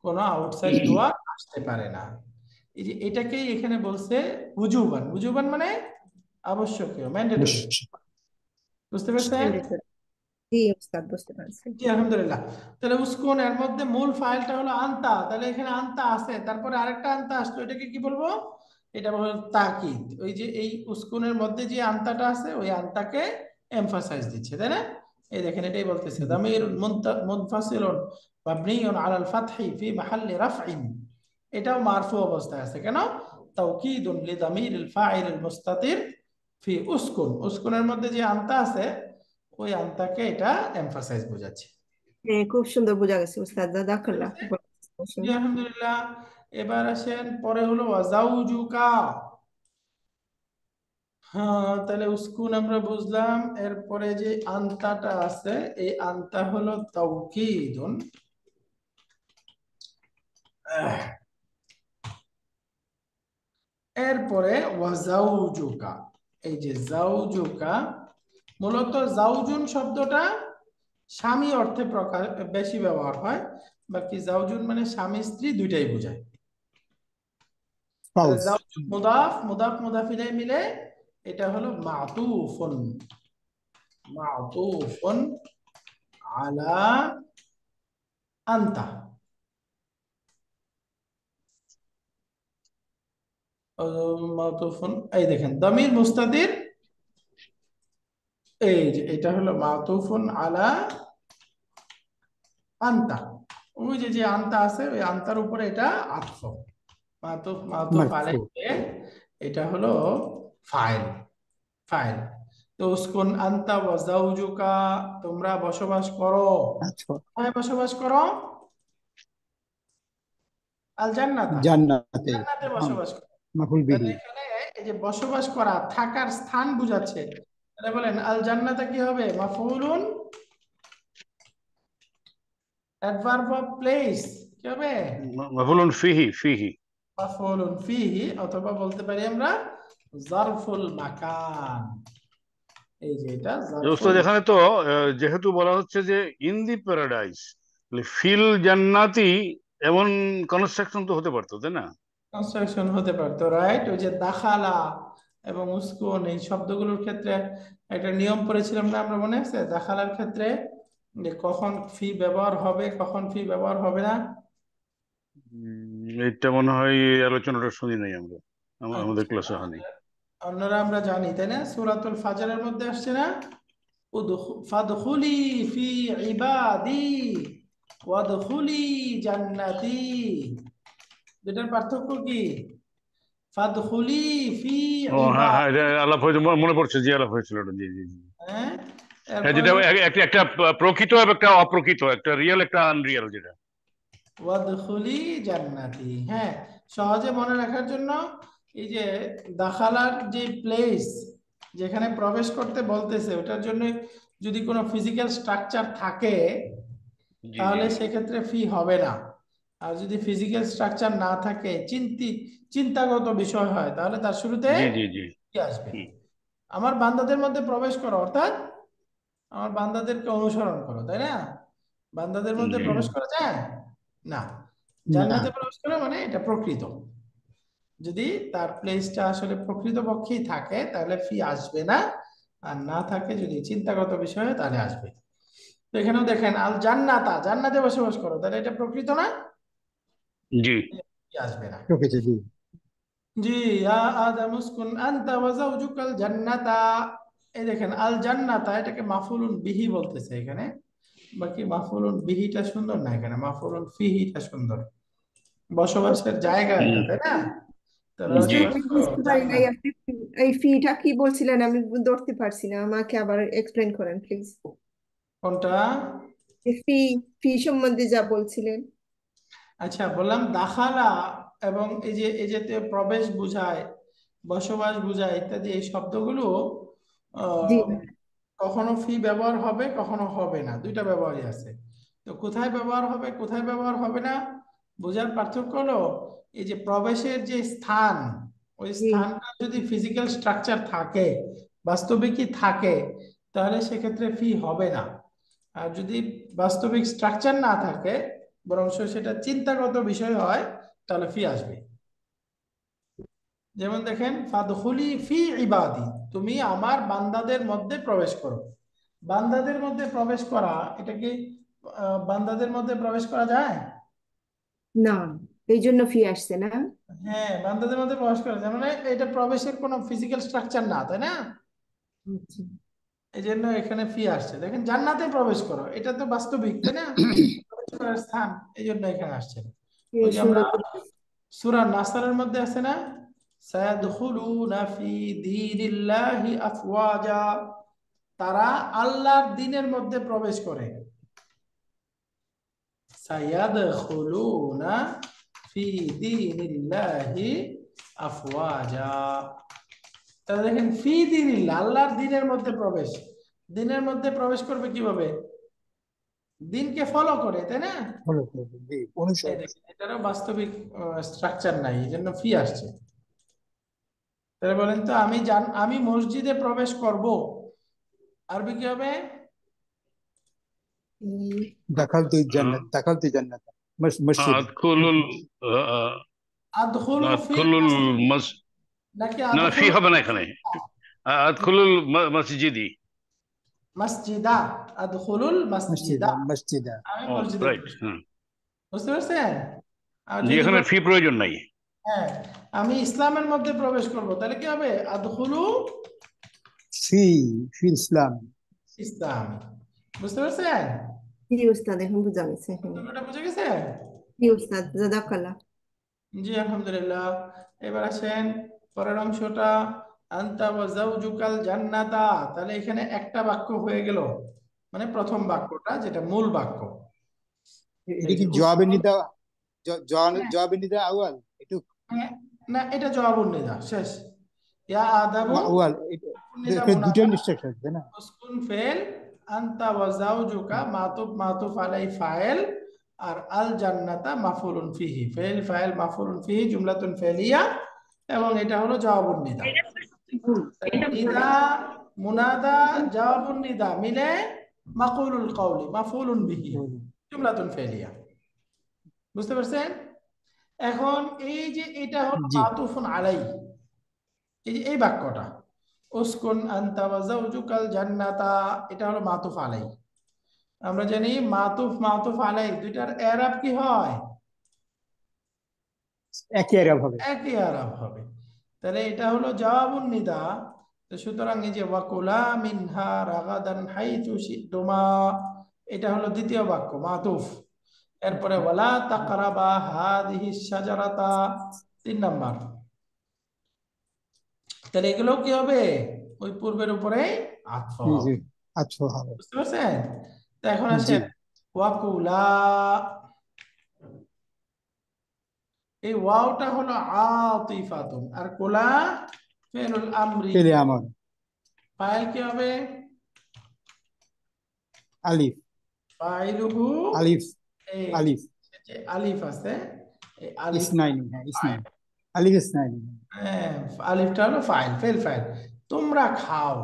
Speaker 1: কোনো আউটসাইড দোয়া আসতে পারে না। এই যে এটাকেই এখানে বলছে ওয়াজুবান। ওয়াজুবান মানে আবশ্যকীয়, ম্যান্ডেটরি।
Speaker 3: অবশ্যই
Speaker 1: বুঝতে পেরেছেন?
Speaker 2: Mandatory। জি ওস্তাদ, বুঝতে পারছি।
Speaker 1: জি আলহামদুলিল্লাহ। তাহলে উস্কুন এর মধ্যে মূল ফাইলটা হলো আনতা, তাহলে এখানে আনতা আছে, তারপরে আরেকটা আনতা আসতো, এটাকে কি বলবো? এটা বলবো তাকিদ। ওই যে এই উস্কুনের মধ্যে যে আনতাটা আছে ওই আনতাকে এমফাসাইজ দিচ্ছে, তাই না? এই দেখেন এটাই বলতেছে দামির মুনফাসিলুন মাবনিয়ুন আলাল ফাতহি ফি মাহাল্লি রাফইন, এটাও মারফু অবস্থায় আছে। কেন? তাওকীদুন লিদামিরিল ফাইলিল মুস্তাতির ফি উস্কুন, উস্কুনের মধ্যে যে আনতা আছে ওই আনতাকে এটা এমফাসাইজ বোঝাচ্ছে।
Speaker 2: হ্যাঁ, খুব সুন্দর বোঝা গেছে ওস্তাদ, জাযাকাল্লাহ।
Speaker 1: জি আলহামদুলিল্লাহ। এবার আসেন পরে হলো ওয়াজাউজুকা। হ্যাঁ, তাহলে উস্কুন আমরা বুঝলাম, এরপরে যে আনতাটা আছে এই আনতা হলো তাওকীদুন। এরপরে ওয়াজাউজুকা, এই যে জাউজুকা, মূলত জাউজুন শব্দটা স্বামী অর্থে বেশি ব্যবহার হয়, বাকি জাউজুন মানে স্বামী স্ত্রী দুইটাই বোঝায়।
Speaker 3: স্পাউস
Speaker 1: জাউজুন মুদাফ, মুদাফ মুদাফ ইলাইহি মিলে এটা হলো মাতুফুন, মাতুফুন আলা আনতা। মাতুফুন, এই দেখেন দমির মুস্তাতির, এই যে এটা হলো মাতুফুন আলা আনতা, ওই যে যে আনতা আছে ওই আনতার উপরে এটা আতফ, মাতুফ মাতুফ
Speaker 3: মারফু
Speaker 1: আলাইহি, এটা হলো ফাইল, ফাইল। তো উস্কুন আনতা ওয়া জাওজুকা, তোমরা বসবাস করো,
Speaker 3: আচ্ছা
Speaker 1: কোথায় বসবাস করো? আল জান্নাতা,
Speaker 3: জান্নাতে
Speaker 1: জান্নাতে বসবাস করো।
Speaker 3: মাফুল
Speaker 1: তাহলে
Speaker 3: বিহি
Speaker 1: এখানে এই যে বসবাস করা, থাকার স্থান বুঝাচ্ছে, তাহলে বলেন আল জান্নাতা কি হবে? মাফউলুন, অ্যাডভার্ব অফ প্লেস, কি হবে?
Speaker 5: মাফুলুন ফিহি, ফিহি।
Speaker 1: মাফউলুন ফিহি, অথবা বলতে পারি আমরা জারফুল মাকান। এই যে এটা জারফুল।
Speaker 5: ওস্তাদ এখানে তো যেহেতু বলা হচ্ছে যে ইন দি প্যারাডাইস, ফিল জান্নাতি, এমন কনস্ট্রাকশন তো হতে পারতো, তাই না?
Speaker 1: কনস্ট্রাকশন হতে পারতো, রাইট? ওই যে দাখালা এবং উস্কুন এই শব্দগুলোর ক্ষেত্রে একটা নিয়ম পড়েছিলাম না আমরা, মনে আছে? দাখালার ক্ষেত্রে যে কখন ফি ব্যবহার হবে, কখন ফি ব্যবহার হবে না।
Speaker 5: এটা মনে হয় এই আলোচনাটা শুনি নাই আমরা। আমাদের
Speaker 1: আচ্ছা,
Speaker 5: ক্লাসে হয়নি।
Speaker 1: অন্যরা আমরা জানি তাই না, সূরাতুল ফাজরের মধ্যে আসছে না, ফাদখুলি ফি ইবাদি ওয়াদখুলি জান্নাতি। দুটার পার্থক্য কি? ফাদখুলি ফি
Speaker 5: ও হ্যাঁ হ্যাঁ,
Speaker 1: ইবাদি,
Speaker 5: এটা আলাপ হয়েছে, মনে পড়ছে, জি আলাপ হয়েছিল ওটা, জি জি জি।
Speaker 1: হ্যাঁ,
Speaker 5: হ্যাঁ,
Speaker 1: এরপরে
Speaker 5: যেটা
Speaker 1: হলো
Speaker 5: একটা একটা প্রকৃত এবং একটা অপ্রকৃত, একটা রিয়েল একটা আনরিয়েল যেটা।
Speaker 1: ওয়াদখুলি জান্নাতি। হ্যাঁ, সহজে মনে রাখার জন্য এই যে দাখালার যে প্লেস, যেখানে প্রবেশ করতে বলতেছে, ওটার জন্য যদি কোনো ফিজিক্যাল স্ট্রাকচার থাকে
Speaker 5: জি জি
Speaker 1: তাহলে সেক্ষেত্রে ফি হবে না। আর যদি ফিজিক্যাল স্ট্রাকচার না থাকে, চিন্তাগত বিষয় হয়, তাহলে তার শুরুতে
Speaker 5: জি জি জি।
Speaker 1: ফি আসবে।
Speaker 5: হুম,
Speaker 1: আমার বান্দাদের মধ্যে প্রবেশ করো, অর্থাৎ আমার বান্দাদেরকে অনুসরণ করো, তাই না? বান্দাদের মধ্যে
Speaker 5: জি
Speaker 1: প্রবেশ করা যায় না।
Speaker 3: না।
Speaker 1: জান্নাতে প্রবেশ করা মানে এটা প্রকৃত। যদি তার প্লেসটা আসলে প্রকৃত পক্ষেই থাকে তাহলে ফি আসবে না, আর না থাকে যদি চিন্তাগত বিষয় হয় তাহলে আসবে। তো এখানেও দেখেন আল জান্নাতা, জান্নাতে বসবাস করো, তাহলে এটা প্রকৃত না,
Speaker 5: জি।
Speaker 1: ফি আসবে না।
Speaker 3: প্রকৃত জি।
Speaker 1: জি, ইয়া আদম উসকুন আনতা ওয়া যাওজুকাল জান্নাতা। এই দেখেন আল জান্নাতা, এটাকে মাফউলুন বিহি বলতেছে এখানে, বাকি মাফউলুন বিহিটা সুন্দর না, এখানে মাফউলুন ফিহিটা সুন্দর। বসবাসের জায়গা এটা,
Speaker 5: হুম,
Speaker 1: তাই না? তাহলে
Speaker 5: জি।
Speaker 2: উস্তাদ
Speaker 1: বসবাস
Speaker 2: আমি
Speaker 1: করো
Speaker 2: বুঝতে পারি নাই,
Speaker 1: জান্নাত।
Speaker 2: আপনি এই ফিটা কি বলছিলেন, আমি ধরতে পারছি না, আমাকে আবার এক্সপ্লেন করেন প্লিজ।
Speaker 1: কোনটা?
Speaker 2: ফি, ফি সম্বন্ধে যা বলছিলেন।
Speaker 1: আচ্ছা, বললাম দাখালা, এবং এই যে প্রবেশ বুঝায়, বসবাস বুঝায় ইত্যাদি, এই শব্দগুলো
Speaker 2: জি।
Speaker 1: আহ, কখনো ফি ব্যবহার হবে, কখনো হবে না, দুইটা ব্যবহারই আছে। তো কোথায় ব্যবহার হবে, কোথায় ব্যবহার হবে না, বোঝার পার্থক্য হলো এই যে প্রবেশের যে স্থান, ওই
Speaker 2: জি।
Speaker 1: স্থানটা যদি ফিজিক্যাল স্ট্রাকচার থাকে, বাস্তবিকই থাকে, তাহলে সেক্ষেত্রে ফি হবে না। আর যদি বাস্তবিক স্ট্রাকচার না থাকে, বরং সেটা চিন্তাগত বিষয় হয়, তাহলে ফি আসবে। যেমন দেখেন ফাদখুলি ফি ইবাদি, তুমি আমার বান্দাদের মধ্যে প্রবেশ করো। বান্দাদের মধ্যে প্রবেশ করা, এটা কি বান্দাদের মধ্যে প্রবেশ করা যায়?
Speaker 2: না, এই জন্য ফি আসছে না।
Speaker 1: হ্যাঁ, বান্দাদের মধ্যে প্রবেশ করা যায়, মানে এটা প্রবেশের কোনো ফিজিক্যাল স্ট্রাকচার না, তাই না?
Speaker 2: আচ্ছা।
Speaker 1: এই জন্য এখানে ফি আসছে। দেখেন জান্নাতে প্রবেশ করো, এটা তো বাস্তবিক, তাই না? প্রবেশ করার স্থান, এই জন্য এখানে আসছে। ওই যে আমরা
Speaker 2: সুন্দর করে।
Speaker 1: সূরা নাসরের মধ্যে আছে না, সায়াদখুলুনা ফি দীনিল্লাহি আফওয়াজা, তারা আল্লাহর দ্বীনের মধ্যে প্রবেশ করে। সায়াদখুলুনা ফি দীনিল্লাহি আফওয়াজা, তাহলে দেখেন ফি দীনিল্লাহ, আল্লাহর দ্বীনের মধ্যে প্রবেশ। দ্বীনের মধ্যে প্রবেশ করবে কিভাবে? দ্বীনকে ফলো করে, তাই না?
Speaker 3: ফলো করবে জি,
Speaker 1: এই
Speaker 3: অনুসরণ।
Speaker 1: দেখেন এটারও বাস্তবিক স্ট্রাকচার নাই, এই জন্য ফি আসছে। তাহলে বলেন তো, আমি মসজিদে প্রবেশ করব, আরবি কি হবে?
Speaker 2: উম,
Speaker 3: দাখাল তুই জান্নাত মসজিদ।
Speaker 5: আদখুলুল
Speaker 1: আদখুলু ফিল
Speaker 5: আদখুলুল
Speaker 1: মসজিদ,
Speaker 5: মাস,
Speaker 1: নাকি
Speaker 5: না ফি
Speaker 1: আদখুলু
Speaker 5: হবে না এখানে, আদখুলুল মসজিদি।
Speaker 1: মসজিদা, আদখুলুল মসজিদা,
Speaker 3: মসজিদা।
Speaker 1: আমি
Speaker 5: ও
Speaker 1: মসজিদে
Speaker 5: রাইট,
Speaker 1: প্রবেশ করব।
Speaker 5: হ্যাঁ।
Speaker 1: বুঝতে পারছেন? আর
Speaker 5: জি,
Speaker 1: যদি
Speaker 5: এখানে
Speaker 1: বলেন
Speaker 5: ফি প্রয়োজন নাই।
Speaker 1: হ্যাঁ, আমি ইসলামের মধ্যে প্রবেশ করব, তাহলে কি হবে? আদখুলু
Speaker 3: ফি ফি ইসলাম।
Speaker 1: ইসলাম। বুঝতে পারছেন?
Speaker 2: জি উস্তাদ, এখন বোঝা গেছে, হ্যাঁ।
Speaker 1: পার্থক্যটা বুঝে গেছে?
Speaker 2: জি উস্তাদ, জাযাকাল্লাহ।
Speaker 1: জি, আলহামদুলিল্লাহ। এবার আসেন পরের অংশটা, আনতা ওয়া যাওজুকাল জান্নাতা, তাহলে এখানে একটা বাক্য হয়ে গেল, মানে প্রথম বাক্যটা যেটা মূল বাক্য।
Speaker 3: এটা
Speaker 1: এই
Speaker 3: কি
Speaker 1: যে
Speaker 3: জবাবে
Speaker 1: উসকুন,
Speaker 3: নিদা?
Speaker 1: হ্যাঁ,
Speaker 3: জবাবে নিদা আউয়াল একটু।
Speaker 1: হ্যাঁ, না এটা জবাবুন নিদা শেষ। ইয়া আদামু
Speaker 3: আউয়াল
Speaker 1: নিদা
Speaker 3: দুটো
Speaker 1: মুনাদা,
Speaker 3: ইনস্ট্রাকশন তাই না?
Speaker 1: উসকুন ফেল, আনতা ওয়া যাওজুকা মাতুফ, মাতুফ আলাই ফাইল, আর আল জান্নাতা মাফউলুন ফিহি, ফেল ফাইল মাফউলুন ফিহি জুমলাতুন ফেলিয়া, এবং এটা হলো জবাবুন নিদা। নিদা, মুনাদা, জবাবুন নিদা মিলে মাকুলুল কওলি মাফউলুন বিহি জুমলাতুন ফেলিয়া। বুঝতে পারছেন? এখন এই যে এটা হলো
Speaker 3: জি।
Speaker 1: মাতুফুন আলাই, এই যে এই বাক্যটা উসকুন আনতা ওয়া যাওজুকাল জান্নাতা, এটা হলো মাতুফ আলাই। আমরা জানি মাতুফ মাতুফ আলাই দুইটার এরাব কি হয়?
Speaker 3: একই আরব হবে।
Speaker 1: একই এরাব হবে। তাহলে এটা হলো জবাবুন নিদা। তো সুতরাং এই যে ওয়াকুলা মিনহা রাগাদান হাইতু শিতুমা, এটা হলো দ্বিতীয় বাক্য মাতুফ। এরপরে ওয়ালা তাকরাবা হাদিহি শাজারাতা 3 নাম্বার। তাহলে এগুলো কি হবে? ওই পূর্বের উপরে আতফ
Speaker 3: জি
Speaker 1: হবে।
Speaker 3: জি আচ্ছা হবে
Speaker 1: বুঝতে পারছেন? তো এখন
Speaker 3: জি
Speaker 1: আসেন ওয়াকুলা, এই ওয়াওটা হলো আতিফাতুন, আর কুলা ফি'লুল আমরি,
Speaker 3: পেলে আমার
Speaker 1: ফাইল কি হবে?
Speaker 3: আলিফ
Speaker 1: ফাইলুহু,
Speaker 3: আলিফ
Speaker 1: এই
Speaker 3: আলিফ
Speaker 1: যে আলিফ আছে, এই আলিফ
Speaker 3: ইসনাইনি, হ্যাঁ ইসনাইনি, আলিফ ইসনাইনি।
Speaker 1: হ্যাঁ, আলিফটা হলো ফাইল, ফেল ফাইল। তোমরা খাও।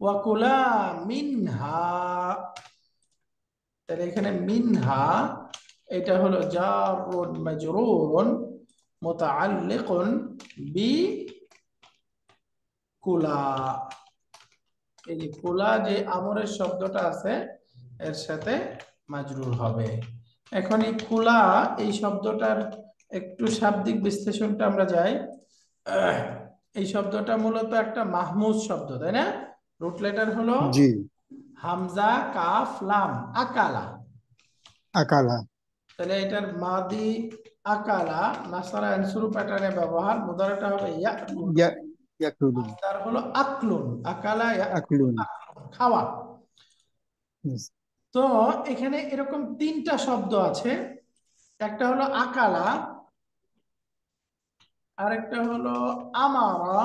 Speaker 1: ওয়াকুলা মিনহা, তাহলে এখানে মিনহা এটা হলো জারুন মাজরুরুন মুতাআল্লিকুন বি কুলা। এই যে কুলা, যে আমরের শব্দটা আছে এর সাথে মাজরুর হবে। এখন এই কুলা, এই শব্দটার একটু শাব্দিক বিশ্লেষণটা আমরা যাই। এই শব্দটা মূলত একটা মাহমুজ শব্দ, তাই না? রুট লেটার হলো
Speaker 3: জি
Speaker 1: হামজা কাফ লাম, আকালা।
Speaker 3: আকালা
Speaker 1: তাহলে এটার মাদি আকালা, নাসারা আনসুরু প্যাটার্নে ব্যবহার, মুদারাটা হবে ইয়াকুলু,
Speaker 3: ইয়া ইয়াকুলু
Speaker 1: মাসদার হলো আকলুন, আকালা ইয়াকুলু,
Speaker 3: আকুলুন।
Speaker 1: আকলুন খাওয়া। তো এখানে এরকম 3টা শব্দ আছে, একটা হলো আকালা, আরেকটা হলো আমারা,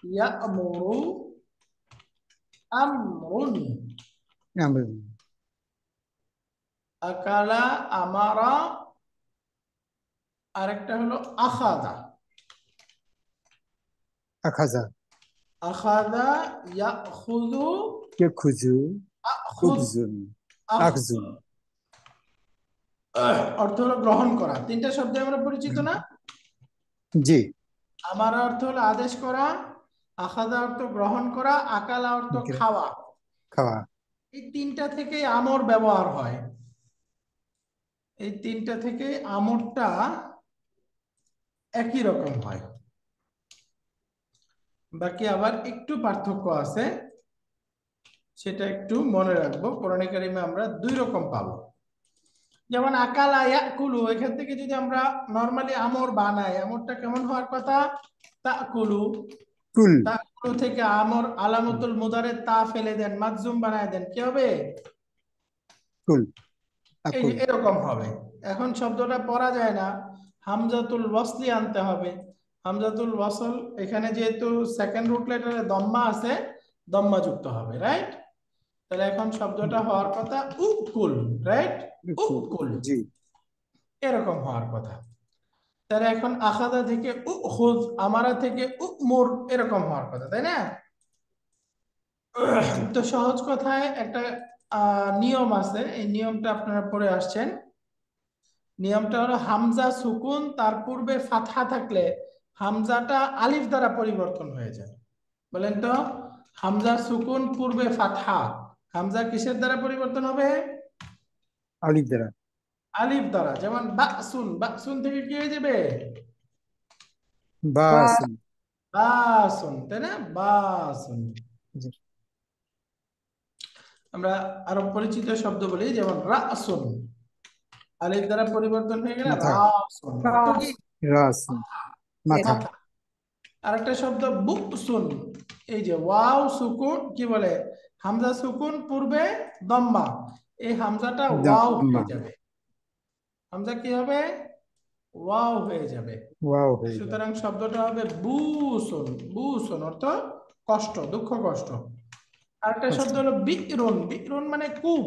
Speaker 1: ইয়ামুরু, আমরুন।
Speaker 3: আমরা
Speaker 1: আকালা, আমারা, আরেকটা হলো আখাদা।
Speaker 3: আখাজা
Speaker 1: আখাদা, ইয়াখুযু,
Speaker 3: ইয়াখুজু
Speaker 1: আখুয,
Speaker 3: উখজুন আখজুন।
Speaker 1: অর্থ হলো গ্রহণ করা। 3টা শব্দে আমরা পরিচিত না?
Speaker 3: জি
Speaker 1: আমার অর্থ হলো আদেশ করা, আখাদা অর্থ গ্রহণ করা, আকালা অর্থ খাওয়া।
Speaker 3: খাওয়া
Speaker 1: এই 3টা থেকে আমর ব্যবহার হয়। এই 3টা থেকে আমরটা একই রকম হয়, বাকি আবার একটু পার্থক্য আছে, সেটা একটু মনে রাখবো। কোরআনে কারিমে আমরা 2 রকম পাবো। যেমন আকালা ইয়াকুলু, এখান থেকে যদি আমরা নরমালি আমর বানাই, আমরটা কেমন হওয়ার কথা? তাকুলু।
Speaker 3: কুল
Speaker 1: তাকুলু থেকে আমর আলামতুল মুদারে তা ফেলে দেন, মাজজুম বানায় দেন, কি হবে?
Speaker 3: কুল
Speaker 1: এই যে
Speaker 3: আকুল
Speaker 1: এরকম হবে। এখন শব্দটা পড়া যায় না, হামজাতুল ওয়াসলি আনতে হবে। হামজাতুল ওয়াসল, এখানে যেহেতু সেকেন্ড রুট লেটারে দম্মা আছে, দম্মা যুক্ত হবে, রাইট? তাহলে এখন শব্দটা হওয়ার কথা উকুল, রাইট? উকুল,
Speaker 3: জি
Speaker 1: এরকম হওয়ার কথা। তাহলে এখন আখাদা থেকে উখুজ, আমারা থেকে উমুর, এরকম হওয়ার কথা, তাই না? তো সহজ কথায় একটা নিয়ম আছে, এই নিয়মটা আপনারা পড়ে আসছেন। নিয়মটা হলো হামজা সুকুন, তার পূর্বে ফাতহা থাকলে হামজাটা আলিফ দ্বারা পরিবর্তন হয়ে যায়। বলেন তো, হামজা সুকুন পূর্বে ফাতহা, হামজা কিসের দ্বারা পরিবর্তন হবে?
Speaker 3: আলিফ দ্বারা
Speaker 1: আলিফ দ্বারা। যেমন বাসুন, বাসুন থেকে কি হয়ে যাবে?
Speaker 3: বাসুন।
Speaker 1: বাসুন, তাই না? বাসুন।
Speaker 3: জি
Speaker 1: আমরা আরো পরিচিত শব্দ বলি, যেমন রাসুন, আলিফ দ্বারা পরিবর্তন হয়ে গেলে
Speaker 3: মাথা
Speaker 1: রাসুন, অর্থ কি?
Speaker 3: রাসুন মাথা
Speaker 1: মাথা। আরেকটা শব্দ বুকসুন, এই যে ওয়াও সুকুন, কি বলে? হামজা সুকুন পূর্বে দম্মা, এই হামজাটা ওয়াও
Speaker 3: দাম্মা
Speaker 1: হয়ে যাবে। হামজা কি হবে? ওয়াও হয়ে যাবে।
Speaker 3: ওয়াও হয়ে যায়।
Speaker 1: সুতরাং শব্দটা হবে বুসুন, বুসুন অর্থ কষ্ট, দুঃখ, কষ্ট। আরেকটা শব্দ হলো বিরুন, বিরুন মানে কূপ।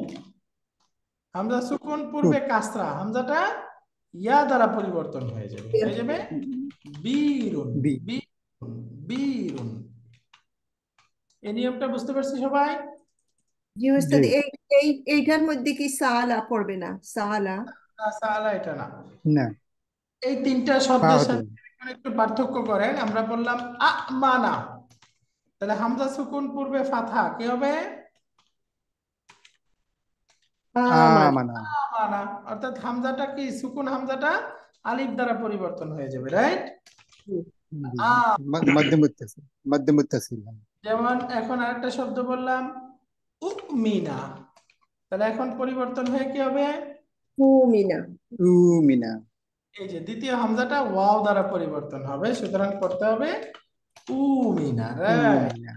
Speaker 1: হামজা সুকুন পূর্বে কাসরা, হামজাটা ইয়া দ্বারা পরিবর্তন হয়ে যাবে, হয়ে যাবে বীরুন,
Speaker 3: বি
Speaker 1: বীরুন, বীরুন। এই নিয়মটা বুঝতে পারছি সবাই?
Speaker 2: জি উস্তাদ, এইটার মধ্যে কি সালা পড়বে না? সালা
Speaker 1: না, সালা এটা না।
Speaker 3: না
Speaker 1: এই 3টা
Speaker 3: পা
Speaker 1: শব্দের
Speaker 3: হতে
Speaker 1: সাথে একটু পার্থক্য করেন। আমরা বললাম আমানা, তাহলে হামজা সুকুন পূর্বে ফাতহা, কি হবে?
Speaker 2: আমার
Speaker 3: আমানা
Speaker 1: আমানা। অর্থাৎ হামজাটা কি, সুকুন হামজাটা আলিফ দ্বারা পরিবর্তন হয়ে যাবে, রাইট? আ
Speaker 3: মধ্য মুত্তাসিল, মধ্য মুত্তাসিল।
Speaker 1: যেমন এখন আরেকটা শব্দ বললাম উমিনা, তাহলে এখন পরিবর্তন হয়ে কি হবে?
Speaker 2: উমিনা।
Speaker 3: উমিনা,
Speaker 1: এই যে দ্বিতীয় হামজাটা ওয়াও দ্বারা পরিবর্তন হবে, সুতরাং করতে হবে উমিনা, রাইট।
Speaker 3: উমিনা,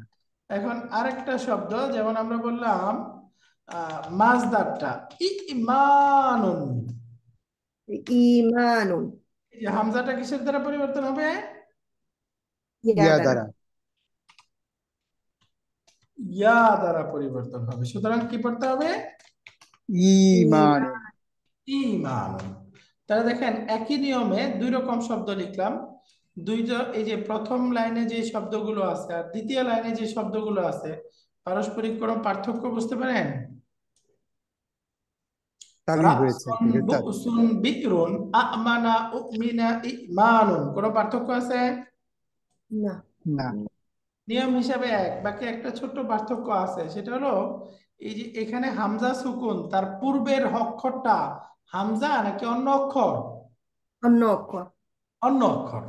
Speaker 1: এখন আরেকটা শব্দ যেমন আমরা বললাম মাজদারটা ইমানুন,
Speaker 2: ইমানুন।
Speaker 1: এই যে হামজাটা কিসের দ্বারা পরিবর্তন হবে?
Speaker 2: ইয়া
Speaker 3: ইয়া
Speaker 2: দ্বারা।
Speaker 3: দ্বারা,
Speaker 1: ইয়া দ্বারা পরিবর্তন হবে, সুতরাং কি পড়তে হবে?
Speaker 3: ঈমান,
Speaker 1: ঈমান। তাহলে দেখেন একই নিয়মে দুই রকম শব্দ লিখলাম। এই যে প্রথম লাইনে যে শব্দগুলো আছে আর দ্বিতীয় লাইনে যে শব্দগুলো আছে, পারস্পরিক কোনো পার্থক্য বুঝতে পারেন?
Speaker 3: তালুই হয়েছে,
Speaker 1: রাসুন বুসুন বিকরুন আমানা উমিনা ঈমানুন, কোনো পার্থক্য আছে?
Speaker 2: না।
Speaker 3: না,
Speaker 1: নিয়ম হিসাবে এক, বাকি একটা ছোট্ট পার্থক্য আছে, সেটা হলো এই যে এখানে হামজা সুকুন, তার পূর্বের অক্ষরটা হামজা নাকি অন্য অক্ষর?
Speaker 2: অন্য অক্ষর।
Speaker 1: অন্য অক্ষর।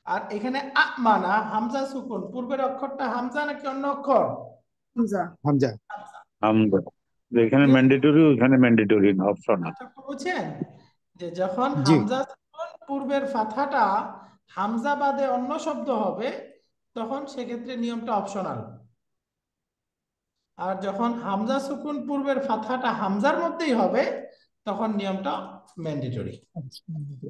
Speaker 1: আর এখানে আমানা হামজা সুকুন, পূর্বের অক্ষরটা হামজা নাকি অন্য অক্ষর?
Speaker 2: হামজা।
Speaker 3: হামজা।
Speaker 5: হামজা। এখানে ম্যান্ডেটরি, ওখানে ম্যান্ডেটরি না, অপশনাল।
Speaker 1: পার্থক্য বুঝছেন? যে যখন
Speaker 3: জি,
Speaker 1: হামজা সুকুন পূর্বের ফাথাটা হামজা বাদে অন্য শব্দ হবে, তখন সেক্ষেত্রে নিয়মটা অপশনাল। আর যখন হামজা সুকুন পূর্বের ফাথাটা হামজার মধ্যেই হবে, তখন নিয়মটা ম্যান্ডেটরি।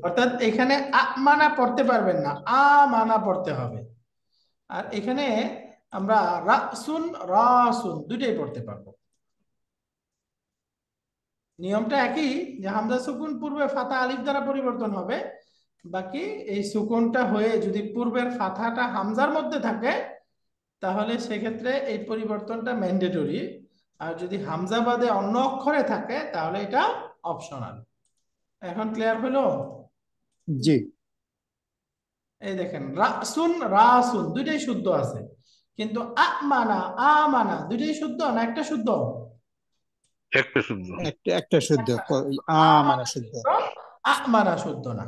Speaker 1: অর্থাৎ এখানে আ মানা পড়তে পারবেন না, আ মানা পড়তে হবে। আর এখানে আমরা রাসুন রাসুন দুইটাই পড়তে পারবো। নিয়মটা একই, যে হামজা সুকুন পূর্বে ফাথা আলিফ দ্বারা পরিবর্তন হবে, বাকি এই সুকুনটা হয়ে যদি পূর্বের ফাথাটা হামজার মধ্যে থাকে, তাহলে সেক্ষেত্রে এই পরিবর্তনটা ম্যান্ডেটরি। আর যদি হামজা বাদে অন্য অক্ষরে থাকে, তাহলে এটা অপশনাল। এখন ক্লিয়ার হলো?
Speaker 3: জি,
Speaker 1: এই দেখেন রাসুন রাসুন দুইটাই শুদ্ধ আছে, কিন্তু আমানা আমানা দুইটাই শুদ্ধ না একটা শুদ্ধ?
Speaker 5: একটা শুদ্ধ।
Speaker 3: একটা শুদ্ধ, আমানা শুদ্ধ।
Speaker 1: আমানা শুদ্ধ না।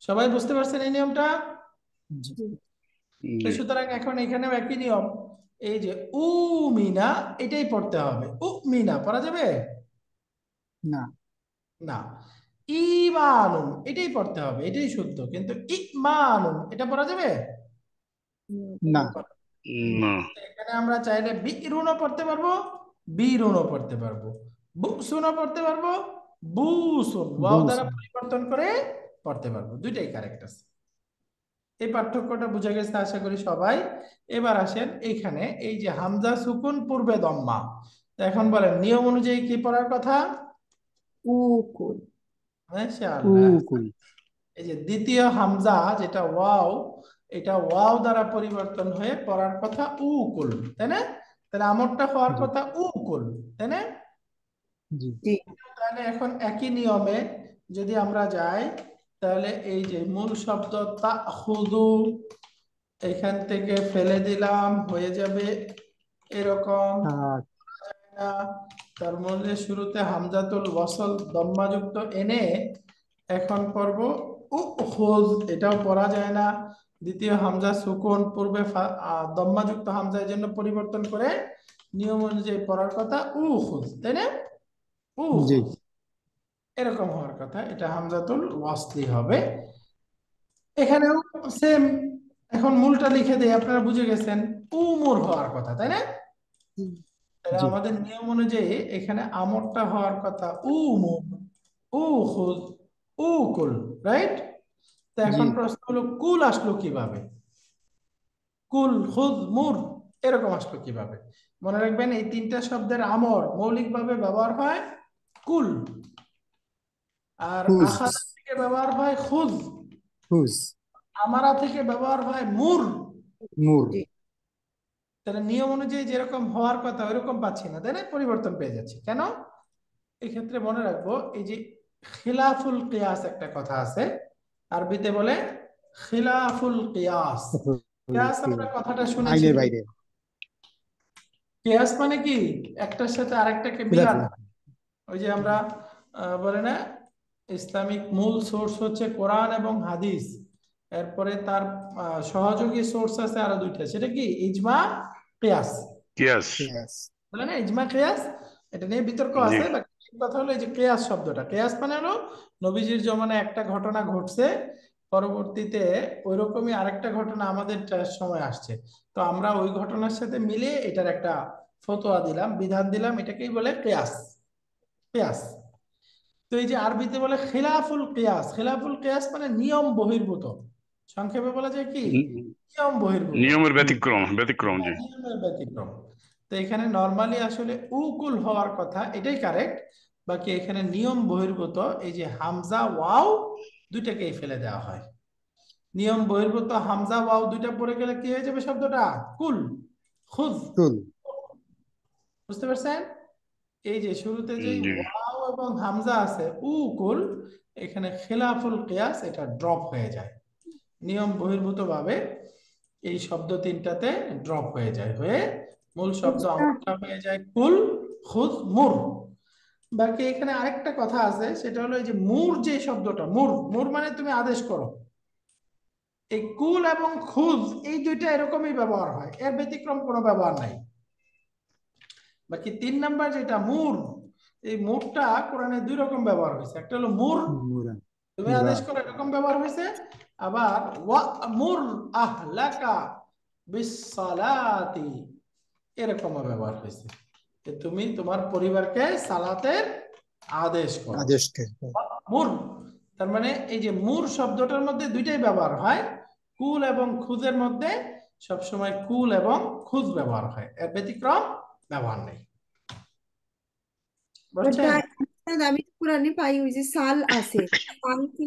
Speaker 1: সবাই বুঝতে পারছেন এই নিয়মটা?
Speaker 3: জি,
Speaker 1: তো সুতরাং এখন এখানেও একই নিয়ম, এই যে উমিনা এটাই পড়তে হবে। উমিনা পড়া যাবে
Speaker 3: না,
Speaker 1: না। ঈমানুন এটাই পড়তে হবে, এটাই শুদ্ধ, কিন্তু ঈমানুন এটা পড়া যাবে
Speaker 3: না,
Speaker 5: না।
Speaker 1: এখানে আমরা চাইলে বিরুনও পড়তে পারবো, বিরুনও পড়তে পারবো, বুসুনও পড়তে পারবো, বুসুন ওয়াও দ্বারা
Speaker 3: বুঝ-
Speaker 1: পরিবর্তন করে পড়তে পারবো, দুইটাই কারেক্ট আছে। এই পার্থক্যটা বুঝা গেছে আশা করি সবাই। এবার আসেন এইখানে এই যে হামজা সুকুন পূর্বে দম্মা, তো এখন বলেন নিয়ম অনুযায়ী কি পড়ার কথা?
Speaker 2: উকুল।
Speaker 1: মাশাআল্লাহ।
Speaker 3: উকুল,
Speaker 1: এই যে দ্বিতীয় হামজা যেটা ওয়াও, এটা ওয়াও দ্বারা পরিবর্তন হয়ে পড়ার কথা উকুল, তাই না? তাহলে আমরটা হওয়ার
Speaker 3: জি,
Speaker 1: কথা উকুল, তাই না?
Speaker 3: জি,
Speaker 2: জি।
Speaker 1: তাহলে এখন একই নিয়মে যদি আমরা যাই, তাহলে এই যে মূল শব্দ তাখুযু, এখান থেকে ফেলে দিলাম, হয়ে যাবে এরকম
Speaker 3: আর
Speaker 1: না। তার মধ্যে শুরুতে হামজাতুল ওয়াসল দম্মাযুক্ত এনে এখন পড়ব উখুজ, এটাও পড়া যায় না। দ্বিতীয় হামজা সুকুন পূর্বে দম্মাযুক্ত হামজা, এর জন্য পরিবর্তন করে নিয়ম অনুযায়ী পড়ার কথা উখুজ, তাই না?
Speaker 3: জি,
Speaker 1: উখুজ এরকম হওয়ার কথা, এটা হামজাতুল ওয়াসলি হবে। এখানেও সেম। এখন মূলটা লিখে দেই, আপনারা বুঝে গেছেন উমুর হওয়ার কথা, তাই না? তাহলে
Speaker 3: জি,
Speaker 1: আমাদের নিয়ম অনুযায়ী এখানে আমরটা হওয়ার কথা উমুর, উখুজ, উকুল, রাইট? তো
Speaker 3: জি,
Speaker 1: এখন প্রশ্ন হলো কুল আসলো কিভাবে? কুল খুদ মুর এরকম আসলো কিভাবে? মনে রাখবেন এই তিনটা শব্দের আমর মৌলিকভাবে ব্যবহার হয় কুল, আর
Speaker 3: হুজ,
Speaker 1: আখাযা থেকে ব্যবহার হয় খুদ,
Speaker 3: হুজ,
Speaker 1: আমারা থেকে ব্যবহার হয় মুর।
Speaker 3: মুর,
Speaker 2: জি।
Speaker 1: তাহলে নিয়ম অনুযায়ী যেরকম হওয়ার কথা ওইরকম পাচ্ছি না, তাই না? পরিবর্তন পেয়ে যাচ্ছি কেন? এই ক্ষেত্রে মনে রাখবো এই যে খিলাফুল কিয়াস একটা কথা আছে, আরবিতে বলে খিলাফুল কিয়াস। কিয়াস আমরা কথাটা শুনেছি,
Speaker 3: আইনের বাইরে,
Speaker 1: কিয়াস মানে কি একটার সাথে আরেকটাকে মিলানো। ওই যে আমরা বলে না ইসলামিক মূল সোর্স হচ্ছে কোরআন এবং হাদিস, এরপরে তার সহযোগী সোর্স আছে আরো দুইটা, সেটা কি ইজমা, কিয়াস।
Speaker 5: কিয়াস।
Speaker 3: Yes.
Speaker 1: বলে না ইজমা কিয়াস, এটা নিয়ে বিতর্ক
Speaker 5: জি।
Speaker 1: আছে, বাট কথা হলো এই যে কিয়াস শব্দটা, কিয়াস মানে হলো নবীজির জমানায় একটা ঘটনা ঘটছে, পরবর্তীতে ওইরকমই আরেকটা ঘটনা আমাদের সময় আসছে, তো আমরা ওই ঘটনার সাথে মিলিয়ে এটার একটা ফতোয়া দিলাম, বিধান দিলাম, এটাকেই বলে কিয়াস। কিয়াস। তো এই যে আরবিতে বলে খিলাফুল কিয়াস, খিলাফুল কিয়াস মানে নিয়ম বহির্ভূত, সংক্ষেপে বলা যায় কি নিয়ম বহির্ভূত,
Speaker 5: নিয়মের ব্যতিক্রম, ব্যতিক্রম। জি।
Speaker 1: নিয়মের ব্যতিক্রম। তো এখানে নরমালি আসলে উকুল হওয়ার কথা, এটাই কারেক্ট, বাকি এখানে নিয়ম বহির্ভূত, এই যে হামজা ওয়াও দুইটাকেই ফেলে দেওয়া হয়। নিয়ম বহির্ভূত হামজা ওয়াও দুইটা পড়ে গেলে কি হয়ে যাবে শব্দটা কুল, খুজ।
Speaker 3: Cool.
Speaker 1: বুঝতে পারছেন? এই যে শুরুতে যে
Speaker 5: জি।
Speaker 1: ওয়াও এবং হামজা আছে উকুল, এখানে খিলাফুল কিয়াস এটা ড্রপ হয়ে যায়, নিয়ম বহির্ভূত ভাবে এই শব্দ তিনটাতে ড্রপ হয়ে যায়, হয়ে মূল শব্দ আমলটা হয়ে যায় কুল, খুদ, মুর। বাকি এখানে আরেকটা কথা আছে, সেটা হলো এই যে মুর, যে শব্দটা মুর, মুর মানে তুমি আদেশ করো, এই কুল এবং খুদ এই দুইটা এরকমই ব্যবহার হয়, এর ব্যতিক্রম কোনো ব্যবহার নাই। বাকি 3 নাম্বার যেটা মুর, এই মুরটা কোরআনে দুই রকম ব্যবহার হয়েছে, একটা হলো মুর
Speaker 3: Mura.
Speaker 1: তুমি আদেশ করো এরকম ব্যবহার হয়েছে, আবার ওয়ামুর আহলাকা বিসসালাতি এরকম ব্যবহার হয়েছে, যে তুমি তোমার পরিবারকে সালাতের আদেশ করো।
Speaker 3: আদেশ কে।
Speaker 1: মুর, তার মানে এই যে মুর শব্দটার মধ্যে দুইটাই ব্যবহার হয়, কুল এবং খুদের মধ্যে সবসময় কুল এবং খুদ ব্যবহার হয়, এর ব্যতিক্রম ব্যবহার নেই। বুঝছেন?
Speaker 2: উস্তাদ, আমি তো কোরআনে পাই ওই যে সাল আছে, সাল কি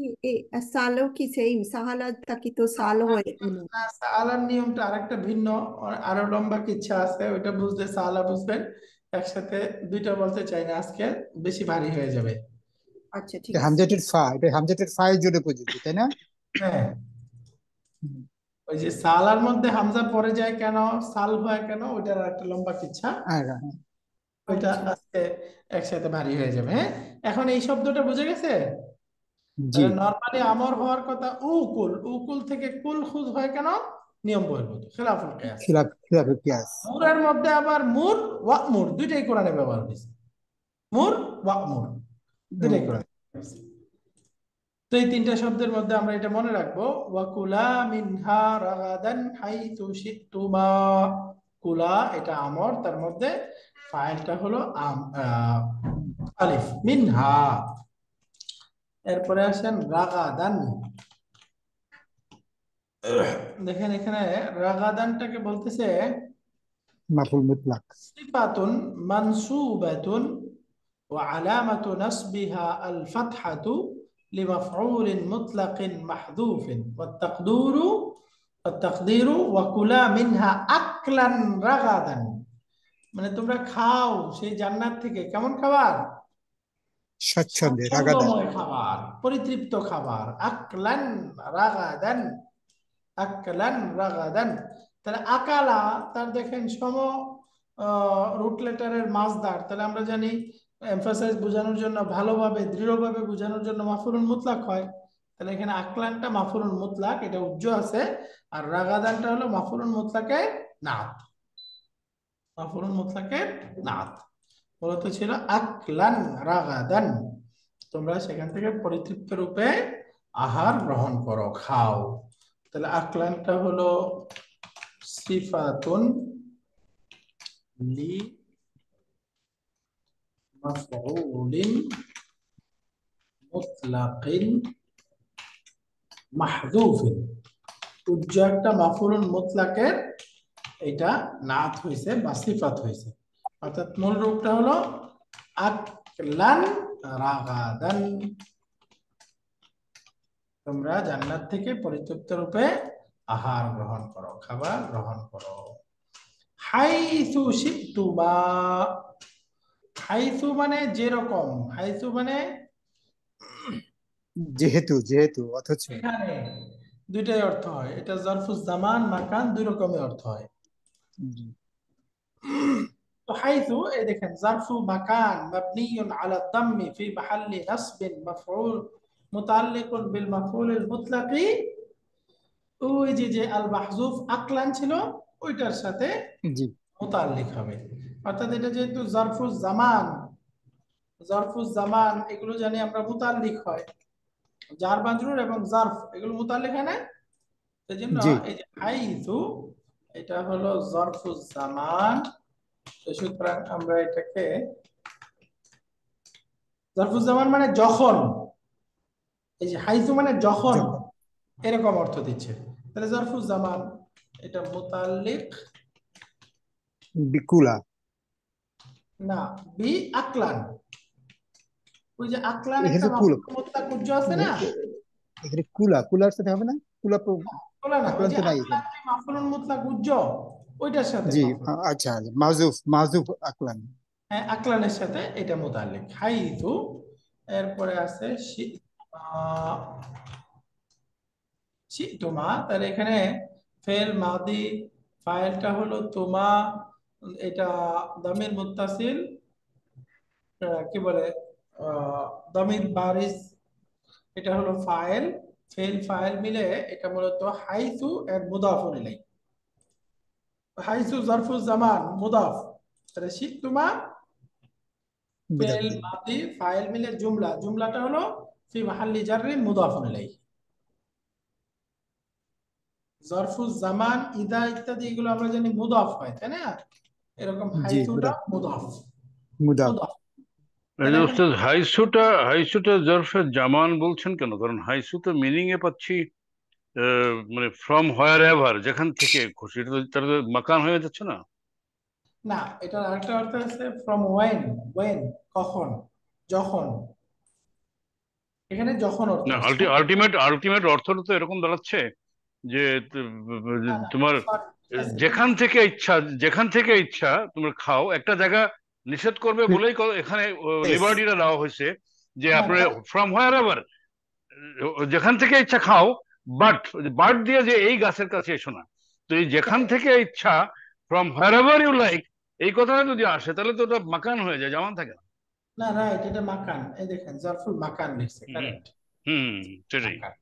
Speaker 2: সালও কি সেম, সাহালাতা কি তো সাল হয় এমন?
Speaker 1: না, সালার নিয়মটা আরেকটা ভিন্ন, আরো লম্বা কিচ্ছা আছে, ওইটা বুঝলে সালা বুঝবেন, একসাথে দুইটা বলতে চাই না আজকে, বেশি ভারী হয়ে যাবে।
Speaker 2: আচ্ছা ঠিক
Speaker 3: এটা
Speaker 2: আছে।
Speaker 3: হামজাটের ফা, এটা হামজাটের ফা এর জোরে প্রযোজ্য, তাই না?
Speaker 1: হ্যাঁ,
Speaker 3: হুম।
Speaker 1: ওই যে সালার মধ্যে হামজা পড়ে যায় কেন, সাল হয় কেন, ওইটার একটা লম্বা কিচ্ছা,
Speaker 3: আর
Speaker 1: ওইটা
Speaker 2: আচ্ছা
Speaker 1: আজকে একসাথে ভারী হয়ে যাবে। হ্যাঁ, এখন এই শব্দটা বুঝে গেছে?
Speaker 3: জি।
Speaker 1: নরমালি আমর হওয়ার কথা উকুল, উকুল থেকে কুল খুদ হয় কেন, নিয়ম বহির্ভূত, খেলাফুল কিয়াস।
Speaker 3: খিলাফে কিয়াস।
Speaker 1: মুরের মধ্যে আবার মুর ওয়ামুর দুইটাই কোরআনে ব্যবহার হয়েছে, মুর ওয়ামুর দুইটাই কোরআনে ব্যবহার হয়েছে। তো এই তিনটা শব্দের মধ্যে আমরা এটা মনে রাখবো, ওয়াকুলা মিনহা রাগাদান হাইতু শিতুমা। কুলা এটা আমর, তার মধ্যে ফাইলটা হলো আলিফ, মিনহা। এরপরে আসেন রাগাদান, দেখেন এখানে রাগাদানটাকে বলতেছে
Speaker 3: মাফুল মুতলাক।
Speaker 1: সিফাতুন মানসুবাতুন ওয়া আলামাতু নাসবিহা আল ফাতহাতু লিমাফউলিন মুতলাকিন মাহযুফিন ওয়াত-তাকদীরু ওয়া কুলা মিনহা আকলান রাগাদান, মানে তোমরা খাও সেই জান্নাত থেকে কেমন খাবার,
Speaker 3: স্বচ্ছন্দে রাগাদান।
Speaker 1: স্বাচ্ছন্দ্যময় খাবার, পরিতৃপ্ত খাবার, আকলান রাগাদান, আকলান রাগাদান। তাহলে আকালা, তার দেখেন সম রুট লেটারের মাজদার, তাহলে আমরা জানি এমফাসাইজ বোঝানোর জন্য, ভালোভাবে দৃঢ়ভাবে বোঝানোর জন্য মাফুলুন মুতলাক হয়, তাহলে এখানে আকলানটা মাফুলুন মুতলাক, এটা উজ্জ আছে, আর রাগাদানটা হলো মাফুলুন মুতলাকের নাত, মাফুলুন মুতলাকের নাত, মূলত ছিল আকলান রাগাদান, তোমরা সেখান থেকে পরিতৃপ্ত রূপে আহার গ্রহণ করো, খাও। তাহলে আকলানটা হলো সিফাতুন লি মাফউলিন মুতলাকিন মাহযুফিন, উজ্জ একটা মাফউলুন মুতলাকের এটা নাত হইছে বা সিফাত হইছে, অর্থাৎ মূল রূপটা হলো আকলান রাগাদান, তোমরা জান্নাত থেকে পরিতৃপ্ত রূপে আহার গ্রহণ করো, খাবার গ্রহণ করো। হাইসু শিতুমা, হাইসু মানে যেরকম, হাইসু মানে
Speaker 3: যেহেতু, যেহেতু, অথচ।
Speaker 1: এখানে, দুইটাই অর্থ হয়, এটা জরফুজ জামান মাকান দুই রকমের অর্থ হয়।
Speaker 3: জি।
Speaker 1: তো হাইসু এই দেখেন জরফু মাকান মাবনিয়ুন আলা দাম্মি ফি মাহাল্লি নাসবিন মাফউল মুতাআল্লিকুন বিল মাফউলিল মুতলাকি ওই যে যে আল মাহজুফ আকলান ছিল ওইটার সাথে
Speaker 3: জি
Speaker 1: মুতাল্লিক হবে। অর্থাৎ এটা যেহেতু জারফুজ জামান এগুলো জানি আমরা মুতাল্লিক হয়, জার মাজরুর এবং জারফ এগুলো মুতাল্লিক হয় না, সেজন্য
Speaker 3: জি
Speaker 1: এই যে হাইথু এটা হলো জারফুজ জামান। তো সুতরাং আমরা এটাকে জারফুজ জামান মানে যখন, এই যে হাইথু মানে যখন,
Speaker 3: যখন
Speaker 1: এরকম অর্থ দিচ্ছে। তাহলে জারফুজ জামান এটা মুতাল্লিক
Speaker 3: বিকুলা
Speaker 1: না বি আকলান। ওই যে আকলান
Speaker 3: এখানে
Speaker 1: একটা
Speaker 3: যে কুলা
Speaker 1: মাফউল মুতলাক উজ্জ আছে না,
Speaker 3: এখানে কুলার সাথে হবে না?
Speaker 1: বলে না ওই
Speaker 3: আকলান
Speaker 1: যে
Speaker 3: তো নাই
Speaker 1: আকলান
Speaker 3: এখানে।
Speaker 1: মাফউল মুতলাক উজ্জ ওইটার সাথে
Speaker 3: জি
Speaker 1: মাফউল,
Speaker 3: আচ্ছা মাহজুফ আকলান।
Speaker 1: হ্যাঁ আকলানের সাথে এটা মুতাল্লিক হাইথু। এরপরে আছে তোমা, তাহলে এখানে ফেল মাদি ফাইলটা হলো তোমা, এটা দামির মুত্তাসিল কি বলে দামির বারিজ, এটা হলো ফাইল, ফেল ফাইল মিলে এটা মূলত হাইথু এর মুদাফুন ইলাই। হাইথু জারফুজ জামান মুদাফ, তাহলে তোমা ফেল
Speaker 3: মুদাফ
Speaker 1: মাদি ফাইল মিলে জুমলা, জুমলাটা হলো ফি মাহাল্লি জাররিন মুদাফুন ইলাই। জরফুজ জামান ইদা ইত্যাদি এগুলো আমরা জানি মুদাফ হয় তাই না, এরকম
Speaker 3: জি
Speaker 1: হাইথুটা মুদাফ।
Speaker 3: মুদাফ।
Speaker 1: মুদাফ
Speaker 5: এই যে
Speaker 1: তাহলে এখন
Speaker 5: উস্তাদ হাইসুটা জরফে জামান বলছেন কেন? কারণ হাইসু তো মিনিং এ পাচ্ছি মানে ফ্রম হোয়ার এভার, যেখান থেকে খুশি, এটা তো তার তো মাকান হয়ে যাচ্ছে না?
Speaker 1: না, এটার আরেকটা অর্থ আছে ফ্রম ওয়েন কখন, যখন, এখানে যখন অর্থ
Speaker 5: না,
Speaker 1: আছে।
Speaker 5: আলটিমেট অর্থটা তো এরকম দাঁড়াচ্ছে যে
Speaker 1: না না
Speaker 5: তোমার
Speaker 1: এখানে
Speaker 5: যেখান থেকে ইচ্ছা তোমরা খাও, একটা জায়গা নিষেধ করবে বলেই এখানে লিবার্টিটা দেওয়া হয়েছে যে
Speaker 1: না
Speaker 5: আপনার ফ্রম হোয়ার এভার, যেখান থেকে ইচ্ছা খাও, বাট দিয়ে যে এই গাছের কাছে এসো না। তো এই যেখান থেকে ইচ্ছা, from wherever you like, এই কথাটা যদি আসে তাহলে তো ওটা মাকান হয়ে যায়, জামান থাকে না।
Speaker 1: না রাইট, এটা মাকান, এই দেখেন জারফুল মাকান লিখছে,
Speaker 5: হুম
Speaker 1: কারেক্ট
Speaker 5: হুম সেটাই।
Speaker 1: মাকান।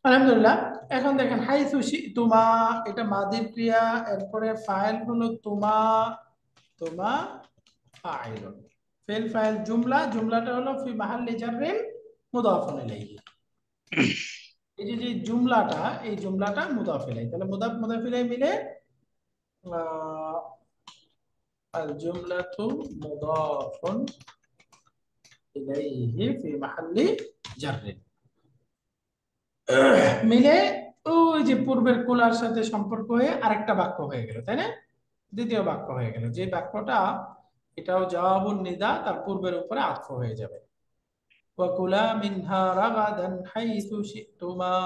Speaker 1: আলহামদুলিল্লাহ। এখন দেখেন হাইসু তোমা এটা মাদির ক্রিয়া, এরপরে ফাইল হলো তোমা, তোমা ফাইলুন, ফেল ফাইল জুমলা, জুমলাটা হলো ফি মাহাল্লি জাররিন মুদাফুন ইলাইহি। এই যে জুমলাটা, এই জুমলাটা মুদাফ ইলাইহি, তাহলে মুদাফ ইলাইহি মিলে আল জুমলাতু মুদাফুন ইলাইহি ফি মাহাল্লি জাররিন মিলে ওই যে পূর্বের কুলার সাথে সম্পর্ক হয়ে আরেকটা বাক্য হয়ে গেল তাই না, দ্বিতীয় বাক্য হয়ে গেল, যে বাক্যটা এটাও জবাবুন নিদা, তার পূর্বের উপরে আতফ হয়ে যাবে। ওয়াকুলা মিনহা রাগাদান হাইসু শিতুমা,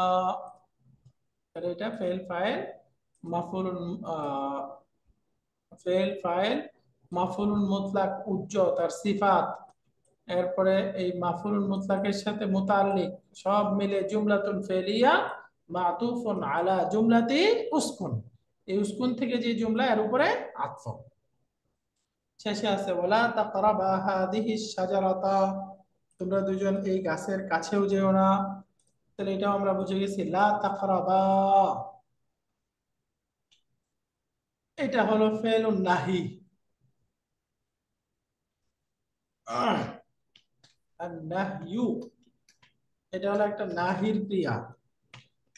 Speaker 1: তাহলে এটা ফেল ফাইল মাফউলুন ফেল ফাইল মাফউলুন মুতলাক উজ্জ তার সিফাত, এরপরে এই মাফউলুন মুতলাকের সাথে মুতাল্লিক সব মিলে জুমলাতুন ফেলিয়া মাতুফুন আলা জুমলাতি উসকুন, এই উসকুন থেকে যে জুমলা এর উপরে আতফ। শেষে আছে ওয়ালা তাকরাবা হাদিহিস শাজারাতা, তোমরা দুজন এই গাছের কাছেও যেও না, তাহলে এটাও আমরা বুঝে গেছি লা তাকরাবা, এটা হলো ফেলুন নাহি। আর নাহইউ এটা হলো একটা নাহির ক্রিয়া,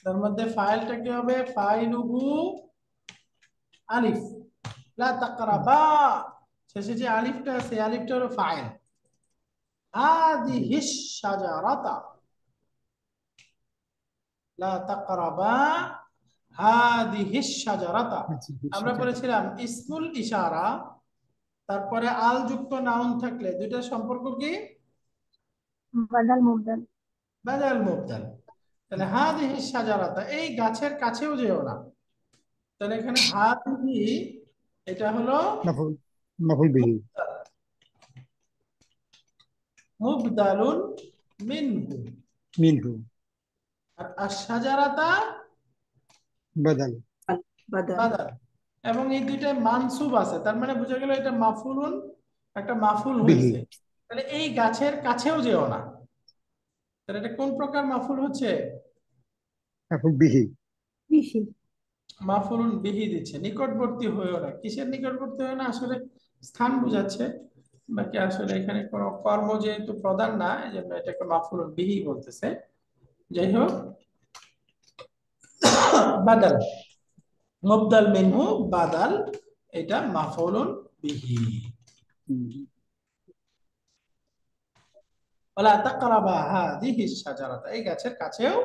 Speaker 1: তার মধ্যে ফাইলটা কি হবে ফাইলুহু আলিফ, লা তাকরাবা শেষে যে আলিফটা আছে আলিফটা হলো ফাইল, হাদিহিস শাজারাতা, লা তাকরাবা হাদিহিস শাজারাতা। আমরা পড়েছিলাম ইসমুল ইশারা তারপরে আল যুক্ত নাউন থাকলে দুইটা সম্পর্ক কি
Speaker 6: বাদাল মুবদাল।
Speaker 1: বাদাল মুবদাল। তাহলে হাদিহিস শাজারাতা এই গাছের কাছেও যেও না, তাহলে এখানে হাদিহি এটা হলো
Speaker 3: মাফুল বিহি
Speaker 1: মুবদালুন মিনহু,
Speaker 3: মিনহু
Speaker 1: আর আশ-শাজারাতা
Speaker 3: বাদাল
Speaker 2: বাদাল।
Speaker 1: বাদাল, এবং এই দুইটায় মানসুব আছে, তার মানে বোঝা গেল এটা মাফুলুন, একটা মাফুল
Speaker 3: বিহি
Speaker 1: হয়েছে। তাহলে এই গাছের কাছেও যেও না, তাহলে এটা কোন প্রকার মাফুল হচ্ছে
Speaker 3: মাফুল বিহি
Speaker 2: বিহি
Speaker 1: মাফুলুন বিহি দিচ্ছে, নিকটবর্তী হয়েও না। কিসের নিকটবর্তী হয় না? আসলে স্থান বোঝাচ্ছে, বাকি আসলে এখানে কোনো কর্ম যেহেতু প্রধান না, এই জন্য এটাকে মাফুলুন বিহি বলতেছে। যাই হোক, বাদাল, মুবদাল মিনহু বাদাল, এটা মাফুলুন বিহি। ওয়ালা তাকরাবা হাযিহি শাজারাতা, এই গাছের কাছেও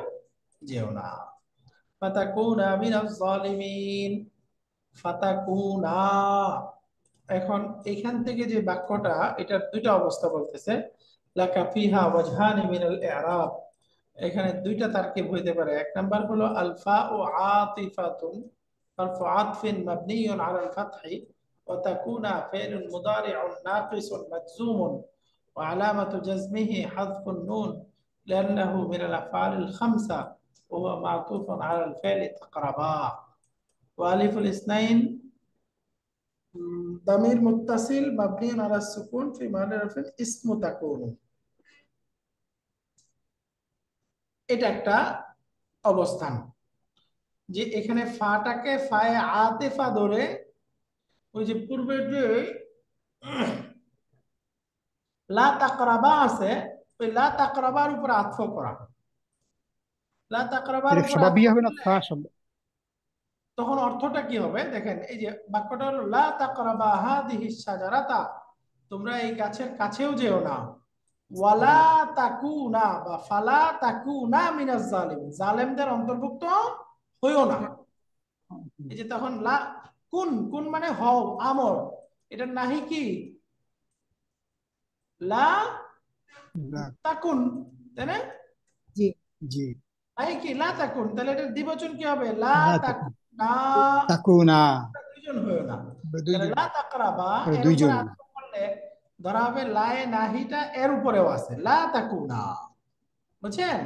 Speaker 1: যেও না। ফাতাকুনা মিনাজ জালিমিন, ফাতাকুনা, এখন এখান থেকে যে বাক্যটা, এটার দুইটা অবস্থা বলতেছে। লাকা ফিহা ওয়াজহানি মিনাল ইরাব, এখানে দুইটা তারকিব হইতে পারে। এক নাম্বার হলো আলফা ও আতিফাতুন حرف عطف مبني على الفتح وتكون فعل مضارع ناقص مجزوم وعلامة جزمه حذف النون لأنه من الأفعال الخمسة وهو معطوف على الفعل تقربا. وألف الاثنين ضمير متصل مبني على السكون في محل رفع اسم تكون. এটা একটা অবস্থান যে এখানে ফাটাকে ফায়ে আতেফা ধরে ওই যে পূর্বের যে লা তাকরাবা আছে, ওই লা তাকরাবার উপর আতফ করা। লা তাকরাবার
Speaker 3: এটা
Speaker 1: উপর
Speaker 3: সবাবি
Speaker 1: আতফ
Speaker 3: হবে না
Speaker 1: করলে
Speaker 3: ফা শব্দ?
Speaker 1: তখন অর্থটা কি হবে দেখেন, এই যে বাক্যটা হলো লা তাকরাবা হাদিহি শাজারাতা, তোমরা এই গাছের কাছেও যেও না। ওয়ালা তাকুনা বা ফালা তাকুনা মিনাজ জালিমিন, জালেমদের অন্তর্ভুক্ত হইও না। এই যে তখন লা কুন, কুন মানে হও, আমর, এটা নাহি কি লা
Speaker 3: লা,
Speaker 1: তাকুন, তাই না?
Speaker 2: জি
Speaker 3: জি,
Speaker 1: নাহি কি লা তাকুন, তাহলে এটা দ্বিবচন কি হবে? লা
Speaker 3: লা
Speaker 1: তাকুনা,
Speaker 3: তাকুনা,
Speaker 1: দুইজন হইও না। তাহলে
Speaker 3: দুইজন,
Speaker 1: লা তাকরাবা এর উপরে
Speaker 3: দুইজন।
Speaker 1: আতফ করলে ধরা হবে লায়ে নাহিটা এর উপরেও আছে, লা তাকুনা, বুঝছেন?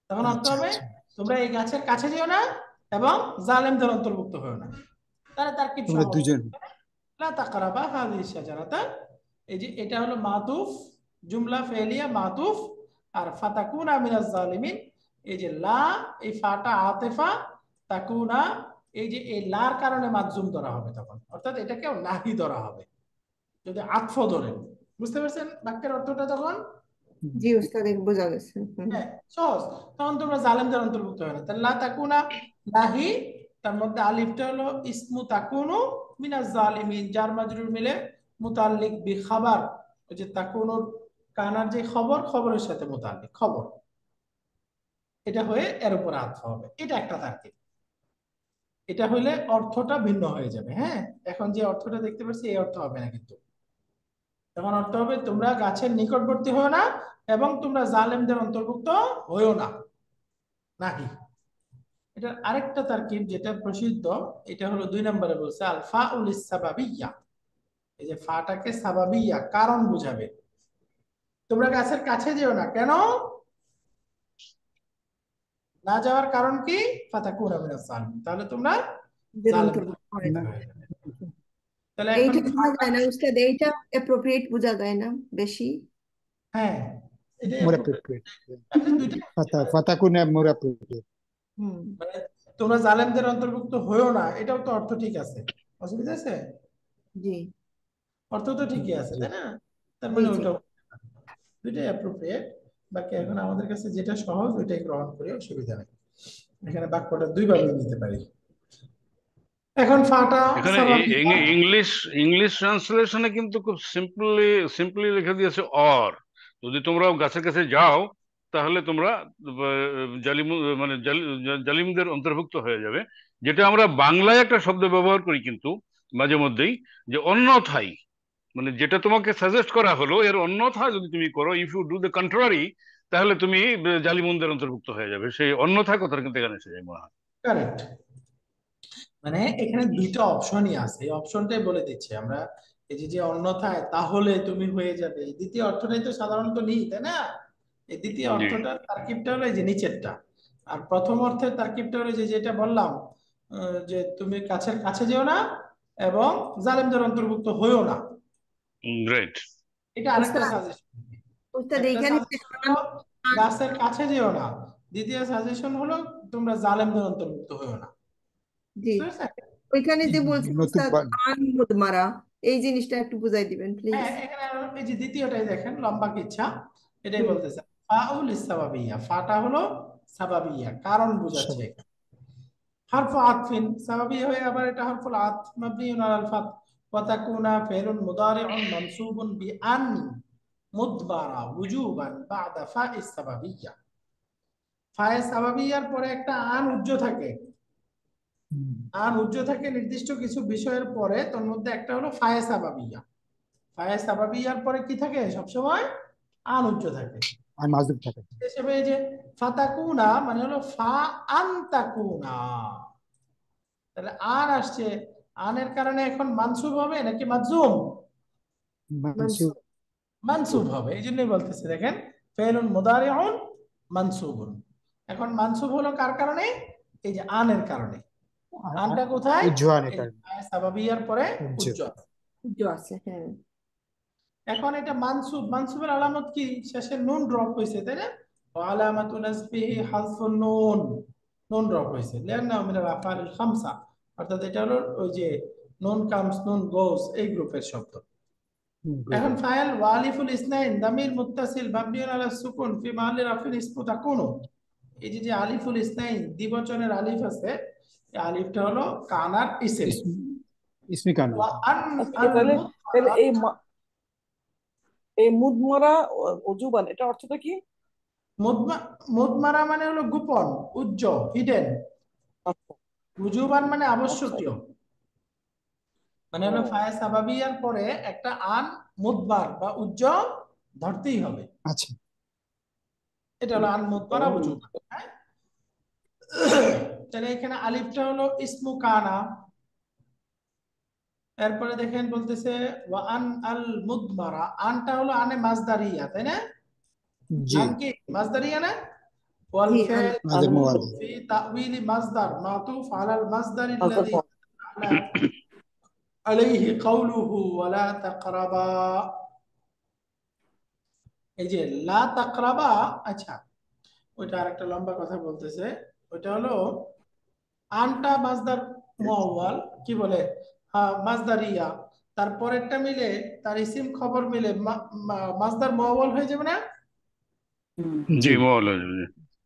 Speaker 1: তখন অর্থ
Speaker 3: আচ্ছা
Speaker 1: হবে
Speaker 3: আচ্ছা,
Speaker 1: তোমরা এই গাছের কাছে যেও না এবং জালেমদের অন্তর্ভুক্ত হও না। তাহলে তার কি
Speaker 3: তোমরা
Speaker 1: সহজ,
Speaker 3: দুজন।
Speaker 1: লা তাকরাবা হাযিহি শাজারাতা, এই যে এটা হলো মাতুফ, জুমলা ফেলিয়া মাতুফ, আর ফাতাকুনা মিনাজ জালিমিন, এই যে লা, এই ফাটা আতিফা, তাকুনা, এই যে এই লার কারণে মাজজুম ধরা হবে তখন, অর্থাৎ এটাকেও নাহি ধরা হবে যদি আতফ ধরেন। বুঝতে পারছেন বাক্যের অর্থটা তখন?
Speaker 2: জি উস্তাদ, বোঝা গেছে।
Speaker 1: হ্যাঁ, সহজ। তখন তোমরা জালেমদের অন্তর্ভুক্ত হয় না। তাহলে লা তাকুনা নাহি, তার মধ্যে আলিফটা হলো ইসমু তাকুনু মিনাজ জালিমিন, জার মাজরুর মিলে মুতাল্লিক বি খাবার, ওই যে তাকুনুর কানার যে খবর, খবরের সাথে মুতাল্লিক খবর, এটা হয়ে এর উপর আতফ হবে। এটা একটা তারকিব। এটা হইলে অর্থটা ভিন্ন হয়ে যাবে। হ্যাঁ, এখন যে অর্থটা দেখতে পাচ্ছি এই অর্থ হবে না, কিন্তু তখন অর্থ হবে তোমরা গাছের নিকটবর্তী হও না এবং তোমরা জালেমদের অন্তর্ভুক্ত হইও না, নাহি। এটা আরেকটা তারকিব যেটা প্রসিদ্ধ, এটা হলো 2 নম্বরে বলছে আল ফাউল সাবাবিয়া, এই যে ফাটাকে সাবাবিয়া, কারণ বুঝাবে। তোমরা গাছের কাছে যেও না, কেন না যাওয়ার কারণ কি? ফাতাকুনা মিনাজ জালিমিন, তাহলে তোমরা জালেমদের অন্তর্ভুক্ত হয়ে যাবে। তাহলে এখন
Speaker 2: এইটা বোঝা যায় না উস্তাদ, এইটা অ্যাপ্রোপ্রিয়েট বোঝা যায় না বেশি।
Speaker 1: হ্যাঁ, এটাই
Speaker 3: মোর
Speaker 1: appropriate।
Speaker 3: অ্যাপ্রোপ্রিয়েট,
Speaker 1: আপনি দুইটা
Speaker 3: ফাতাকুনা মোর অ্যাপ্রোপ্রিয়েট।
Speaker 1: মানে তোমরা জালেমদের অন্তর্ভুক্ত হইও না, এটাও তো অর্থ ঠিক আছে, অসুবিধা আছে?
Speaker 2: জি
Speaker 1: অর্থ তো ঠিকই আছে,
Speaker 3: জি
Speaker 1: তাই না? তার
Speaker 2: জি
Speaker 1: মানে
Speaker 2: জি
Speaker 1: ওইটাও দুইটাই অ্যাপ্রোপ্রিয়েট। বাকি এখন আমাদের কাছে যেটা সহজ ওইটাই গ্রহণ করি, অসুবিধা নেই। এখানে বাক্যটা দুইভাবে নিতে পারি। এখন ফাটা
Speaker 5: এখানে
Speaker 1: স্বাভাবিক।
Speaker 5: ইংলিশ ইংলিশ ট্রান্সলেশনে কিন্তু খুব সিম্পলি লিখে দিয়েছে অর, যদি তোমরা গাছের কাছে যাও তাহলে তোমরা জালিম মানে জালিমদের অন্তর্ভুক্ত হয়ে যাবে, যেটা আমরা বাংলায় একটা শব্দ ব্যবহার করি কিন্তু মাঝে মধ্যেই, যে অন্যথায়, মানে যেটা তোমাকে সাজেস্ট করা হলো এর অন্যথা যদি তুমি করো, if you do the contrary, তাহলে তুমি জালিমদের অন্তর্ভুক্ত হয়ে যাবে। সেই অন্যথা কথাটা কিন্তু এখানে এসে যায় মনে হয়।
Speaker 1: কারেক্ট, মানে এখানে দুইটা অপশনই আছে, এই অপশনটাই বলে দিচ্ছি আমরা। এই যে অন্যথায় তাহলে তুমি হয়ে যাবে, এই দ্বিতীয় অর্থটাই তো সাধারণত নেই, তাই না? এই দ্বিতীয়
Speaker 5: জি,
Speaker 1: অর্থটা তারকিবটা হলো এই যে নিচেরটা, আর প্রথম অর্থের তারকিবটা হলো যে যেটা বললাম, যে তুমি কাছের কাছে যেও না এবং জালেমদের অন্তর্ভুক্ত হইও না।
Speaker 5: গ্রেট।
Speaker 1: এটা আরেকটা
Speaker 2: উস্তাদ,
Speaker 1: সাজেশন।
Speaker 2: উস্তাদ
Speaker 1: একটা
Speaker 2: এইখানে
Speaker 1: সাজেশন হলো গাছের কাছে যেও না, দ্বিতীয় সাজেশন হলো তোমরা জালেমদের অন্তর্ভুক্ত হয়েও না,
Speaker 2: জি,
Speaker 1: বুঝতে পেরেছেন?
Speaker 2: ওইখানে যে বলছেন
Speaker 3: নতুন
Speaker 2: উস্তাদ আন মুদমারা, এই জিনিসটা একটু বুঝাই দিবেন প্লিজ।
Speaker 1: হ্যাঁ, এখানে এই যে দ্বিতীয়টাই দেখেন, লম্বা কিচ্ছা, এটাই
Speaker 2: হুম।
Speaker 1: বলতেছে ফাউল সাবাবিয়া, ফাটা হলো সাবাবিয়া, কারণ বোঝাচ্ছে। হারফু আতফিন সাবাবিয়া হয়ে আবার এটা হারফুল আতফ মাবনিউন আলাল ফাত ওয়া তাকুনা ফি'লুন মুদারিউন মানসুবুন বিআন মুদবারা ওয়ুজুবান বা'দা ফা'ইস সাবাবিয়া। ফায়ে সাবাবিয়ার পরে একটা আন উজ্জ থাকে, আন উজ্জ থাকে নির্দিষ্ট কিছু বিষয়ের পরে, তার মধ্যে একটা হলো ফায়ে সাবাবিয়া। ফায়ে সাবাবিয়ার পরে কি থাকে সবসময়? আন উজ্জ থাকে।
Speaker 3: আর মাজদুর থাকে।
Speaker 1: হিসেবে এই যে ফাতাকুনা মানে হলো ফা আনতাকুনা, তাহলে আন আসছে, আনের কারণে এখন মানসুব হবে নাকি মাজজুম?
Speaker 3: মানসুব।
Speaker 1: মানসুব হবে, এই জন্যই বলতেছে দেখেন ফেলুন মুদারিউন মানসুবুন। এখন মানসুব হলো কার কারণে? এই যে আনের কারণে। আনটা কোথায়?
Speaker 3: উজ্জুয়ানের
Speaker 1: এই
Speaker 3: কারণে।
Speaker 1: ফায়ে সাবাবিয়ার পরে
Speaker 3: উজ্জ।
Speaker 1: উজ্জ।
Speaker 2: উজ্জ আছে, হ্যাঁ।
Speaker 1: এখন এটা মানসুব, মানসুবের আলামত কি? শেষে নুন ড্রপ হয়েছে, তাই না? আলামাতু নাসবিহি হাযফুন নুন, নুন ড্রপ হয়েছে, লিআন্নাহু মিনাল আফআলিল খামসা, অর্থাৎ এটা হলো ওই যে নুন কামস নুন গোস এই গ্রুপের শব্দ। এখন ফাইল ওয়ালিফুল ইসনাইন দামির মুত্তাসিল মাবনিউন আলা সুকুন ফি মাহাল্লি রাফিন ইসমু তাকুনু। এই যে আলিফুল ইসনাইন দ্বিবচনের আলিফ আছে, এই আলিফটা হলো কানার ইসম।
Speaker 3: ইসমি কানা।
Speaker 1: ওয়া আন
Speaker 4: আচ্ছা,
Speaker 1: আল
Speaker 4: তাহলে তাহলে
Speaker 1: মুদমারা,
Speaker 4: এই মুদমারা অজুবান এটা অর্থটা কি?
Speaker 1: মুদমারা মানে হলো গোপন, উজ্জ, হিডেন।
Speaker 4: আচ্ছা
Speaker 1: উজুবান মানে
Speaker 4: আচ্ছা
Speaker 1: আবশ্যকীয়, মানে হলো
Speaker 4: ও,
Speaker 1: ফায়ে সাবাবিয়ার পরে একটা আন মুদবার বা উজ্জ ধরতেই হবে।
Speaker 3: আচ্ছা।
Speaker 1: এটা হলো আন মুদবার
Speaker 4: ও,
Speaker 1: উজুবান। হ্যাঁ, তাহলে এখানে আলিফটা হলো ইসমু কানা। এরপরে দেখেন বলতেছে ওয়া আন আল মুদমারা, আনটা হলো আনে মাজদারিয়া, তাই না?
Speaker 3: জি।
Speaker 1: আন কি মাজদারিয়া না? ওয়াল
Speaker 2: জি,
Speaker 1: ফাইল
Speaker 3: মাদের মোয়াদ।
Speaker 1: ফি তাওয়িলি মাজদার মাতুফ আলাল মাজদার
Speaker 4: মাসদার
Speaker 1: আল্লাযী
Speaker 4: ফল।
Speaker 1: আলা আলাইহি কাউলুহু ওয়া লা তাকরাবা। এই যে লা তাকরাবা, আচ্ছা ওইটা আরেকটা লম্বা কথা বলতেছে। ওইটা হলো আনটা মাজদার মুআওয়াল, কি বলে, হ্যাঁ মাজদারিয়া, তারপরেরটা মিলে তার ইসিম খবর মিলে মাজদার মুআওয়াল হয়ে যাবে না?
Speaker 5: জি মৌলা।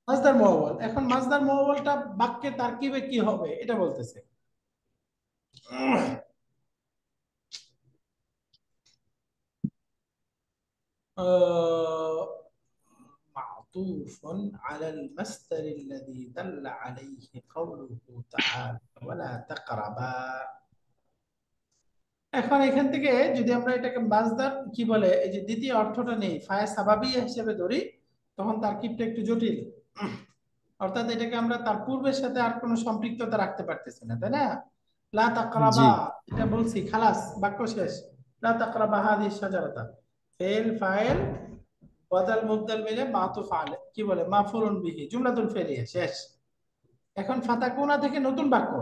Speaker 1: মাজদার মুআওয়াল। এখন মাজদার মুআওয়ালটা বাক্যে তারকিবে কি হবে এটা বলতেছে। معطوف على المصدر الذي دل عليه قوله تعالى ولا تقربا। এখন এখান থেকে যদি আমরা এটাকে মাজদার কি বলে এই যে দ্বিতীয় অর্থটা নেই, ফায়ে সাবাবিয়া হিসেবে ধরি, তখন তারকিবটা একটু জটিল। অর্থাৎ এটাকে আমরা তার পূর্বের সাথে আর কোনো সম্পৃক্ততা রাখতে পারতেছি না, তাই না? লা তাকরাবা,
Speaker 3: জি।
Speaker 1: এটা বলছি, খালাস, বাক্য শেষ। লা তাকরাবা হাদিস শাজারাতা, ফেল ফাইল বদল মুবদল মিলে মাতুফ আলে, কি বলে, মাফউলুন বিহি, জুমলাতুল ফেলিয়া, শেষ। এখন ফাতাকুনা থেকে নতুন বাক্য,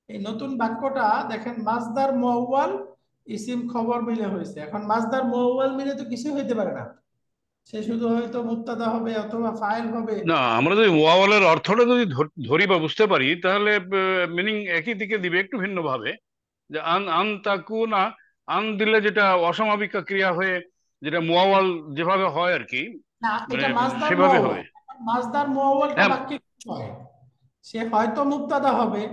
Speaker 1: এই নতুন বাক্যটা দেখেন মাজদার মুআওয়াল ইসিম খবর মিলে হয়েছে। এখন মাজদার মুআওয়াল মিলে তো কিছু হইতে পারে না, সে শুধু হয়তো মুবতাদা হবে অথবা ফাইল হবে।
Speaker 5: না, আমরা যদি ওয়াওয়ালের অর্থটা যদি ধরি বা বুঝতে পারি, তাহলে মিনিং একই দিকে দিবে, একটু ভিন্ন ভাবে। যে আন আন তাকুনা, আন দিলে যেটা অসমাপিকা ক্রিয়া হয়ে যেটা মুআওয়াল যেভাবে হয় আর কি,
Speaker 1: না,
Speaker 5: মানে
Speaker 1: এটা মাজদার
Speaker 5: সেভাবে
Speaker 1: মুআওয়াল।
Speaker 5: হবে।
Speaker 1: মাজদার মুআওয়ালটা
Speaker 5: হ্যাঁ,
Speaker 1: বাক্যে কি হয়? সে হয়তো মুবতাদা হবে,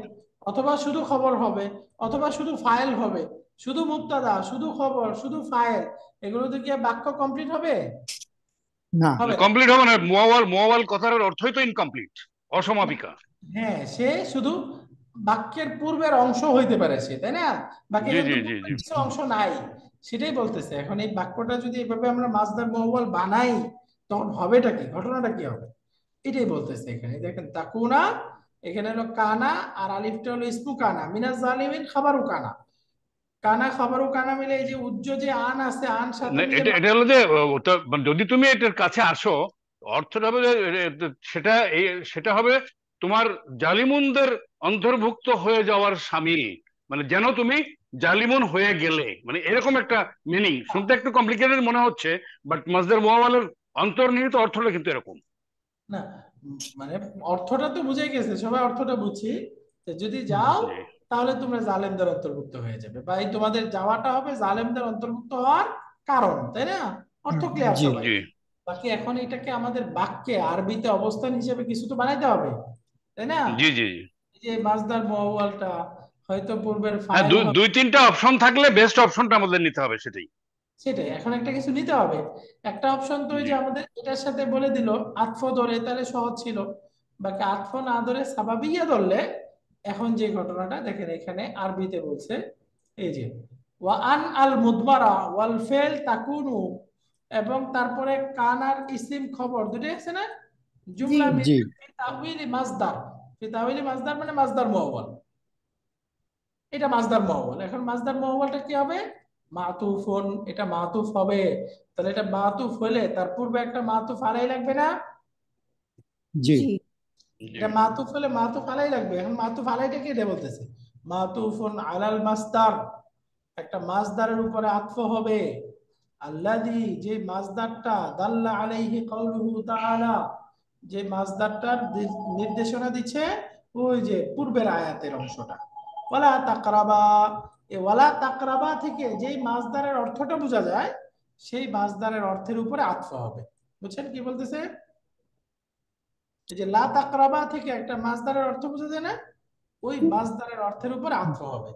Speaker 1: অথবা শুধু খবর হবে, অথবা শুধু ফাইল হবে। শুধু মুবতাদা, শুধু খবর, শুধু ফাইল, এগুলোতে কি বাক্য কমপ্লিট হবে?
Speaker 3: না।
Speaker 1: হবে না।
Speaker 5: কমপ্লিট হবে না। মুআওয়াল কথার অর্থই তো ইনকমপ্লিট, অসমাপিকা।
Speaker 1: হ্যাঁ, সে শুধু বাক্যের পূর্বের অংশ হইতে পারে সে, তাই না? বাক্যে
Speaker 5: জি
Speaker 1: কিন্তু
Speaker 5: জি জি জি।
Speaker 1: কিছু অংশ নাই, সেটাই বলতেছে। এখন এই বাক্যটা যদি এভাবে আমরা মাজদার মুআওয়াল বানাই, তখন হবেটা কি, ঘটনাটা কি হবে, এটাই বলতেছে এখানে। দেখেন তাকুনা, এখানে হলো কানা, আর আলিফটা হলো ইসমু কানা, মিনাজ জালিমিন খাবারু কানা। কানা খাবারু কানা মিলে এই যে উজ্জ যে আন আছে, আন সাথে মিলে
Speaker 5: এটা এটা হলো যে যদি তুমি এটার কাছে আসো, অর্থটা হবে যে সেটা সেটা হবে তোমার জালিমুনদের অন্তর্ভুক্ত হয়ে যাওয়ার শামিল, মানে যেন তুমি জালিমুন হয়ে গেলে, মানে এরকম একটা মিনিং। শুনতে একটু কমপ্লিকেটেড মনে হচ্ছে, বাট মাজদার মুআওয়ালের অন্তর্নিহিত অর্থটা কিন্তু এরকম।
Speaker 1: না মানে অর্থটা তো বুঝে গেছে, সবাই অর্থটা বুঝছি। তো যদি যাও
Speaker 5: জি
Speaker 1: তাহলে তোমরা জালেমদের অন্তর্ভুক্ত হয়ে যাবে, বা এই তোমাদের যাওয়াটা হবে জালেমদের অন্তর্ভুক্ত হওয়ার কারণ, তাই না? অর্থ ক্লিয়ার
Speaker 3: জি
Speaker 1: সবাই।
Speaker 5: জি
Speaker 1: বাকি এখন এটাকে আমাদের বাক্যে আরবিতে অবস্থান হিসেবে কিছু তো বানাইতে হবে, তাই না?
Speaker 5: জি জি
Speaker 1: এই যে মাসদার মুআওয়ালটা হয়তো পূর্বের
Speaker 5: হ্যাঁ,
Speaker 1: ফাইল হবে,
Speaker 5: দুই তিনটা অপশন থাকলে বেস্ট অপশনটা আমাদের নিতে হবে, সেটাই।
Speaker 1: সেটাই এখন একটা কিছু নিতে হবে। একটা অপশন তো ওই
Speaker 5: জি
Speaker 1: যে আমাদের এটার সাথে বলে দিল আতফ ধরে, তাহলে সহজ ছিল। বাকি আতফ না ধরে সাবাবিয়া ধরলে এখন যে ঘটনাটা দেখেন এখানে আরবিতে বলছে, এই যে ওয়া আন আল মুদমারা ওয়াল ফেল তাকুনু, এবং তারপরে কান আর ইসিম খবর দুটোই আছে না,
Speaker 2: জি
Speaker 1: জুমলা
Speaker 3: জি
Speaker 1: মিলে ফি তাউইলি মাসদার। ফি তাউইলি মাসদার মানে মাসদার মুআওয়াল, এটা মাসদার মুআওয়াল। এখন মাসদার মুআওয়ালটা কি হবে? মাতুফুন, এটা মাতুফ হবে। তাহলে এটা মাতুফ হলে তার পূর্বে একটা মাতুফ আলাই লাগবে না?
Speaker 3: জি
Speaker 2: জি
Speaker 5: জি
Speaker 1: এটা মাতুফ হলে মাতুফ আলাই লাগবে। এখন মাতুফ আলাইটা কি এটা বলতেছে, মাতুফুন আলাল মাসদার, একটা মাসদারের উপরে আতফ হবে। আল্লাযী, যে মাসদারটা, দাল্লা আলাইহি কাউলুহু তাআলা, যে মাসদারটার নির্দেশনা দিচ্ছে ওই যে পূর্বের আয়াতের অংশটা। ওয়ালা তাকরাবা, এই ওয়ালা তাকরাবা থেকে যেই মাসদারের অর্থটা বোঝা যায় সেই মাসদারের অর্থের উপরে আতফ হবে। বুঝছেন কি বলতেছে? এই যে লা তাকরাবা থেকে একটা মাসদারের অর্থ বোঝা যায় না, ওই মাসদারের অর্থের উপর আতফ হবে।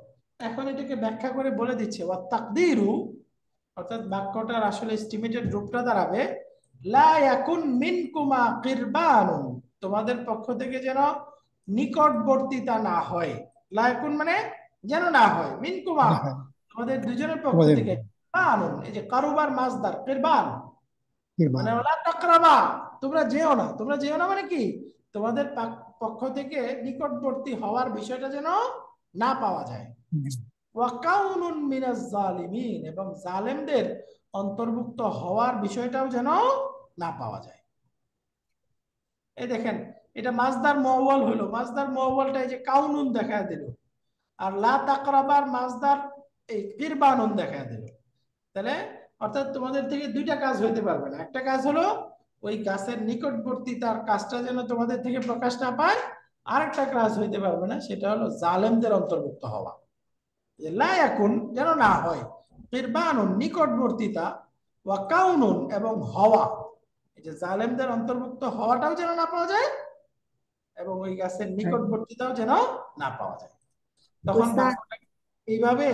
Speaker 1: এখন এটাকে ব্যাখ্যা করে বলে দিচ্ছে ওয়া তাকদিরু, অর্থাৎ বাক্যটার আসলে এস্টিমেটেড রূপটা দাঁড়াবে লা ইয়াকুন মিনকুমা কিরবানুন, তোমাদের পক্ষ থেকে যেন নিকটবর্তিতা না হয়। লা ইয়াকুন মানে যেন না হয়, মিনকুমা
Speaker 3: দেখা
Speaker 1: তোমাদের দুজনের পক্ষ
Speaker 3: তোমাদের
Speaker 1: থেকে, কিরবানুন এই যে কারুবার মাসদার কিরবান,
Speaker 3: নির্মাণ
Speaker 1: মানে ওলা তাকরাবা, তোমরা যেও না। তোমরা যেও না মানে কি, তোমাদের পক্ষ থেকে নিকটবর্তী হওয়ার বিষয়টা যেন না পাওয়া যায়। ওয়াকাউনুন মিনাজ জালিমিন, এবং জালেমদের অন্তর্ভুক্ত হওয়ার বিষয়টাও যেন না পাওয়া যায়। এই দেখেন এটা মাসদার মুআওয়াল হলো, মাসদার মুআওয়ালটা এই যে কাউনুন দেখায় দিল, আর লা তাকরাবার মাসদার এই কিরবানুন দেখায় দিল। তাহলে অর্থাৎ তোমাদের থেকে দুইটা কাজ হইতে পারবে না। একটা কাজ হলো ওই গাছের নিকটবর্তীতার কাজটা যেন তোমাদের থেকে প্রকাশ না পায়, আরেকটা কাজ হইতে পারবে না, সেটা হলো জালেমদের অন্তর্ভুক্ত হওয়া। লা ইয়াকুন যেন না হয়, কিরবানুন নিকটবর্তীতা, ওয়া কাউনুন এবং হওয়া, এই যে জালেমদের অন্তর্ভুক্ত হওয়াটাও যেন না পাওয়া যায়, এবং ওই গাছের নিকটবর্তীতাও যেন না পাওয়া যায়। তখন
Speaker 2: উস্তাদ,
Speaker 1: বাক্যটাকে এইভাবে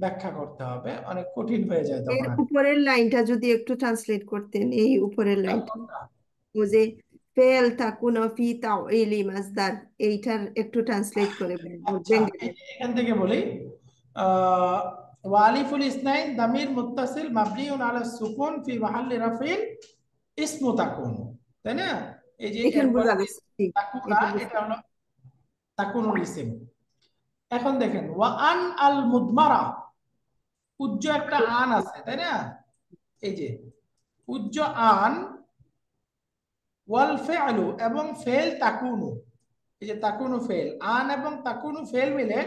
Speaker 1: ব্যাখ্যা করতে হবে, অনেক কঠিন হয়ে যায়
Speaker 2: এর
Speaker 1: তখন।
Speaker 2: উপরের লাইনটা যদি একটু ট্রান্সলেট করতেন, এই উপরের লাইনটা,
Speaker 1: আর
Speaker 2: ও যে ফেল তাকুনা ফি তাউইলি মাসদার, এইটার একটু ট্রান্সলেট করে
Speaker 1: আচ্ছা
Speaker 2: বলবেন?
Speaker 1: এখান থেকে বলি, আহ ওয়ালিফুল ইসনাইন দামির মুত্তাসিল মাবনিউন আলা সুকুন ফি মাহাল্লি রাফিন ইসমু তাকুন, তাই না? এই যে
Speaker 2: এখানে
Speaker 1: এরপরে
Speaker 2: বোঝা গেছে, ঠিক,
Speaker 1: তাকুনা,
Speaker 2: এটা বুঝতে
Speaker 1: এটা হলো তাকুনুল ইসম। এখন দেখেন ওয়া আন আল মুদমারা, উজ্জ একটা আন আছে, তাই না? এই যে উজ্জ আন, ওয়াল ফেআলু এবং ফেল তাকুনু, এই যে তাকুনু ফেল, আন এবং তাকুনু ফেল মিলে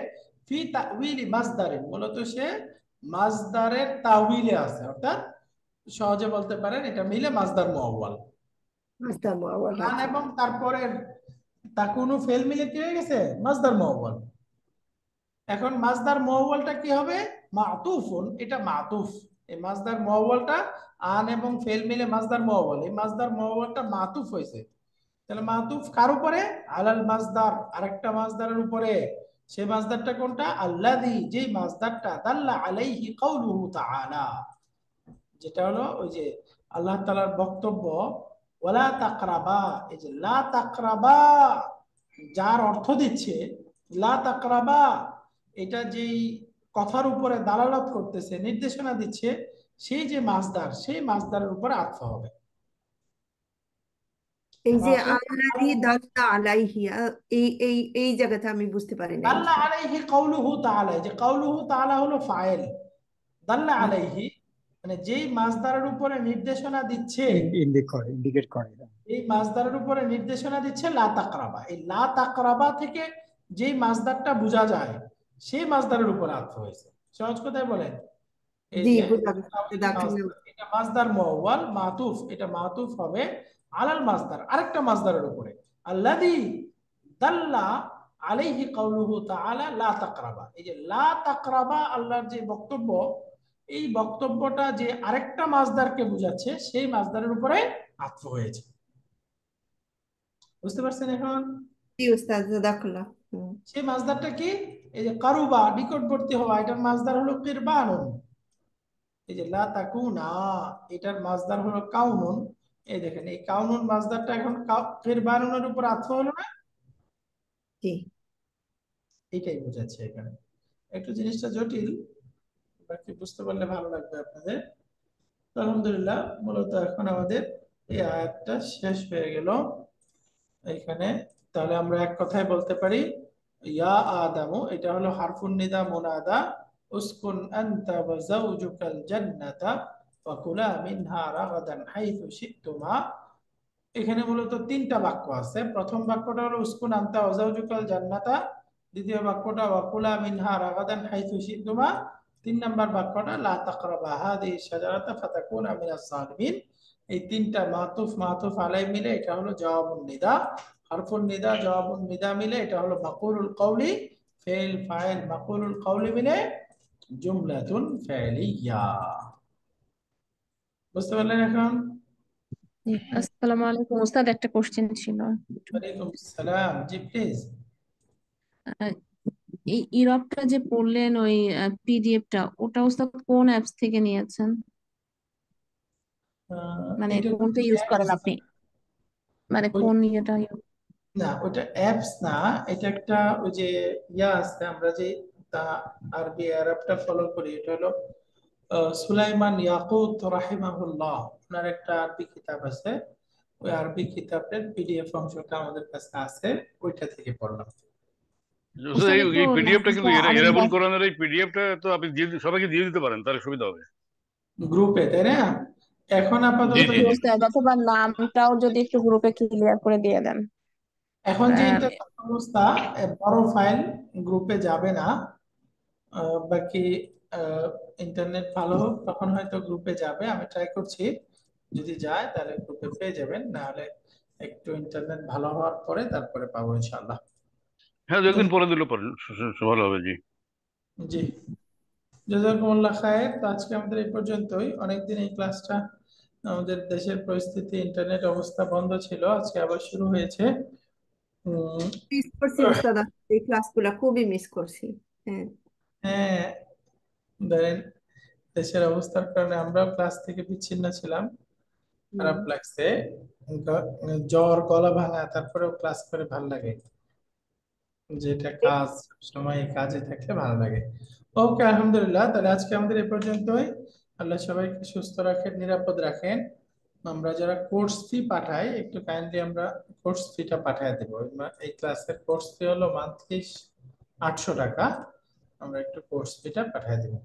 Speaker 1: ফি তাউইলি মাসদারিন, মূলত সে মাসদারের তাউইলে আছে, অর্থাৎ সহজে বলতে পারেন এটা মিলে মাসদার মুআওয়াল।
Speaker 2: মাসদার মুআওয়াল
Speaker 1: আন
Speaker 2: আছে।
Speaker 1: এবং তারপরে তাকুনু ফেল মিলে কি হয়ে গেছে, মাসদার মুআওয়াল। এখন মাসদার মুআওয়ালটা কি হবে, মাতুফুন, এটা মাতুফ। এই মাসদার মুআওয়ালটা আন এবং ফেল মিলে মাসদার মুআওয়াল, এই মাসদার মুআওয়ালটা মাতুফ হয়েছে। তাহলে মাতুফ কার উপরে, আলাল মাসদার, আরেকটা মাসদারের উপরে। সেই মাসদারটা কোনটা, আল্লাযী, যেই মাসদারটা দাল্লা আলাইহি কাউলুহু তাআলা, যেটা হলো ওই যে আল্লাহ তাআলার বক্তব্য ওয়ালা তাকরাবা, এই যে লা তাকরাবা যার অর্থ দিচ্ছে, লা তাকরাবা এটা যেই কথার উপরে দালালত করতেছে, নির্দেশনা দিচ্ছে, সেই যে মাসদার, সেই মাসদারের উপরে আতফ হবে।
Speaker 2: এই যে
Speaker 1: মাতুফ
Speaker 2: আল্লাযী দাল্লা আলাইহি, এই জায়গাটা আমি বুঝতে পারি নাই।
Speaker 1: দাল্লা আলাইহি কাউলুহু তাআলা, এই যে কাউলুহু তাআলা হলো ফাইল, দাল্লা আলাইহি মানে যেই মাসদারের উপরে নির্দেশনা দিচ্ছে,
Speaker 3: ইন্ডিকেট করে
Speaker 1: এই মাসদারের উপরে নির্দেশনা দিচ্ছে লা তাকরাবা। এই লা তাকরাবা থেকে যেই মাসদারটা বোঝা যায় সেই মাসদারের উপর আতফ হয়েছে। সহজ কথায় বলেন, এই
Speaker 2: জি
Speaker 1: যে
Speaker 2: বুঝা গেছে,
Speaker 1: তাওয়িলি
Speaker 2: দাখিল
Speaker 1: মাসদার, এটা মাসদার মুআওয়াল মাতুফ, এটা মাতুফ হবে আলাল মাসদার, আরেকটা মাসদারের উপরে। আল্লাযী দাল্লা আলাইহি কাউলুহু তাআলা লা তাকরাবা, এই যে লা তাকরাবা আল্লাহর যে বক্তব্য, এই বক্তব্যটা যে আরেকটা মাসদারকে বোঝাচ্ছে সেই মাসদারের উপরে আতফ হয়েছে। বুঝতে পারছেন এখন?
Speaker 2: জি উস্তাদ, জাযাকাল্লাহ।
Speaker 1: সেই মাসদারটা কি? এই যে কারুবা, নিকটবর্তী হওয়া, এটার মাসদার হলো কিরবানুন। এই যে লা তাকুনা, এটার মাসদার হলো কাউনুন। এই দেখেন এই কাউনুন মাসদারটা এখন কিরবানুনের উপর আতফ হলো না?
Speaker 2: জি
Speaker 1: এটাই বোঝাচ্ছে এখানে। একটু জিনিসটা জটিল, বাকি বুঝতে পারলে ভালো লাগবে আপনাদের। তো আলহামদুলিল্লাহ, মূলত এখন আমাদের এই আয়াতটা শেষ হয়ে গেল এখানে। তাহলে আমরা এক কথায় বলতে পারি, ইয়া আদামু, এটা হলো হারফুন নিদা মুনাদা, উসকুন আনতা ওয়া যাওজুকাল জান্নাতা ওয়া কুলা মিনহা রাগাদান হাইথু শি'তুমা। এখানে মূলত তিনটা বাক্য আছে। প্রথম বাক্যটা হলো উসকুন আনতা ওয়া যাওজুকাল জান্নাতা, দ্বিতীয় বাক্যটা ওয়া কুলা মিনহা রাগাদান হাইথু শি'তুমা, তিন নাম্বার বাক্যটা লা তাকরাবা হাদিহি শাজারাতা ফাতাকুনা মিনাজ জালিমিন। এই তিনটা মাতুফ মাতুফ আলাই মিলে এটা হলো জওয়াবুন নিদা, হারফুন নিদা জওয়াবুন নিদা মিলে এটা হলো মাকুলুল কওলি, ফেল ফাইল মাকুলুল কওলি মিলে জুমলাতুন ফাইলিয়া। বুঝতে পারলেন এখন?
Speaker 7: আসসালামু আলাইকুম উস্তাদ, একটা কোশ্চেন ছিল।
Speaker 1: ওয়ালাইকুম সালাম, জি প্লিজ।
Speaker 7: আহ, এই ইরবটা যে পড়লেন, ওই পিডিএফটা, ওটা উস্তাদ কোন অ্যাপস থেকে নিয়েছেন? মানে
Speaker 1: এটা
Speaker 7: কোনটা ইউজ করেন আপনি, মানে কোন ইয়েটা
Speaker 1: না, ওটা অ্যাপস না, এটা একটা ওই যে ইয়া আছে, আমরা যে তা আরবি আরবটা ফলো করি, এটা হলো সুলাইমান ইয়াকুত রাহিমাহুল্লাহ, ওনার একটা আরবি কিতাব আছে। ওই আরবি কিতাবের পিডিএফ অংশটা আমাদের কাছে আছে, ওইটা থেকে পড়লাম।
Speaker 7: উস্তাদ
Speaker 5: এই
Speaker 7: একটু
Speaker 5: এই পিডিএফটা কিন্তু এরাবুল
Speaker 7: আরেকবার
Speaker 5: কোরআনের এই পিডিএফটা তো আপনি সবাইকে দিয়ে দিতে পারেন, তাহলে সুবিধা হবে।
Speaker 1: গ্রুপে, তাই না? এখন
Speaker 5: জি
Speaker 1: আপাতত
Speaker 5: জি
Speaker 7: জি
Speaker 5: জি।
Speaker 7: উস্তাদ, অথবা নামটাও যদি একটু গ্রুপে ক্লিয়ার করে দিয়ে দেন।
Speaker 1: এখন যে
Speaker 7: আর
Speaker 1: ইন্টারনেট অবস্থা, বড় ফাইল গ্রুপে যাবে না। বাকি ইন্টারনেট ভালো হোক, তখন হয়তো গ্রুপে যাবে, আমি ট্রাই করছি। যদি যায় তাহলে গ্রুপে পেয়ে যাবেন, না হলে একটু ইন্টারনেট ভালো হওয়ার পরে তারপরে পাবো ইনশাআল্লাহ।
Speaker 5: হ্যাঁ, 2 একদিন পরে দিলে পরে ভালো হবে। জি
Speaker 1: জি, জাযাকুমুল্লাহ খায়ের। তো আজকে আমাদের এই পর্যন্তই। অনেকদিন এই ক্লাসটা, আমাদের দেশের পরিস্থিতি, ইন্টারনেট অবস্থা বন্ধ ছিল, আজকে আবার শুরু হয়েছে। উম,
Speaker 2: মিস করছি উস্তাদ, এই ক্লাসগুলো খুবই মিস করছি। হ্যাঁ
Speaker 1: হ্যাঁ, ধরেন দেশের অবস্থার কারণে আমরাও ক্লাস থেকে বিচ্ছিন্ন ছিলাম, খারাপ লাগছে। জ্বর, গলা ভাঙা, তারপরেও ক্লাস করে ভাল লাগে। যেটা কাজ, সময় কাজে থাকলে ভালো লাগে। ওকে, আলহামদুলিল্লাহ, তাহলে আজকে আমাদের এই পর্যন্তই। আল্লাহ সবাইকে সুস্থ রাখেন, নিরাপদ রাখেন। আমরা যারা কোর্স ফি পাঠাই, একটু কাইন্ডলি আমরা কোর্স ফিটা পাঠিয়ে দেবো। এই ক্লাসের কোর্স ফি হলো মান্থলি 800 টাকা। আমরা একটু কোর্স ফিটা পাঠিয়ে দেবো।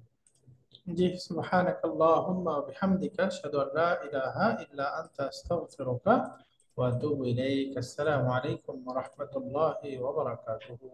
Speaker 1: জি, সুবহানাক আল্লাহুম্মা ওয়া বিহামদিকা আশহাদু আল লা ইলাহা ইল্লা আনতা আস্তাগফিরুকা ওয়া আতুবু ইলাইক। আসসালামু আলাইকুম ওয়া রাহমাতুল্লাহি ওয়া বারাকাতুহু।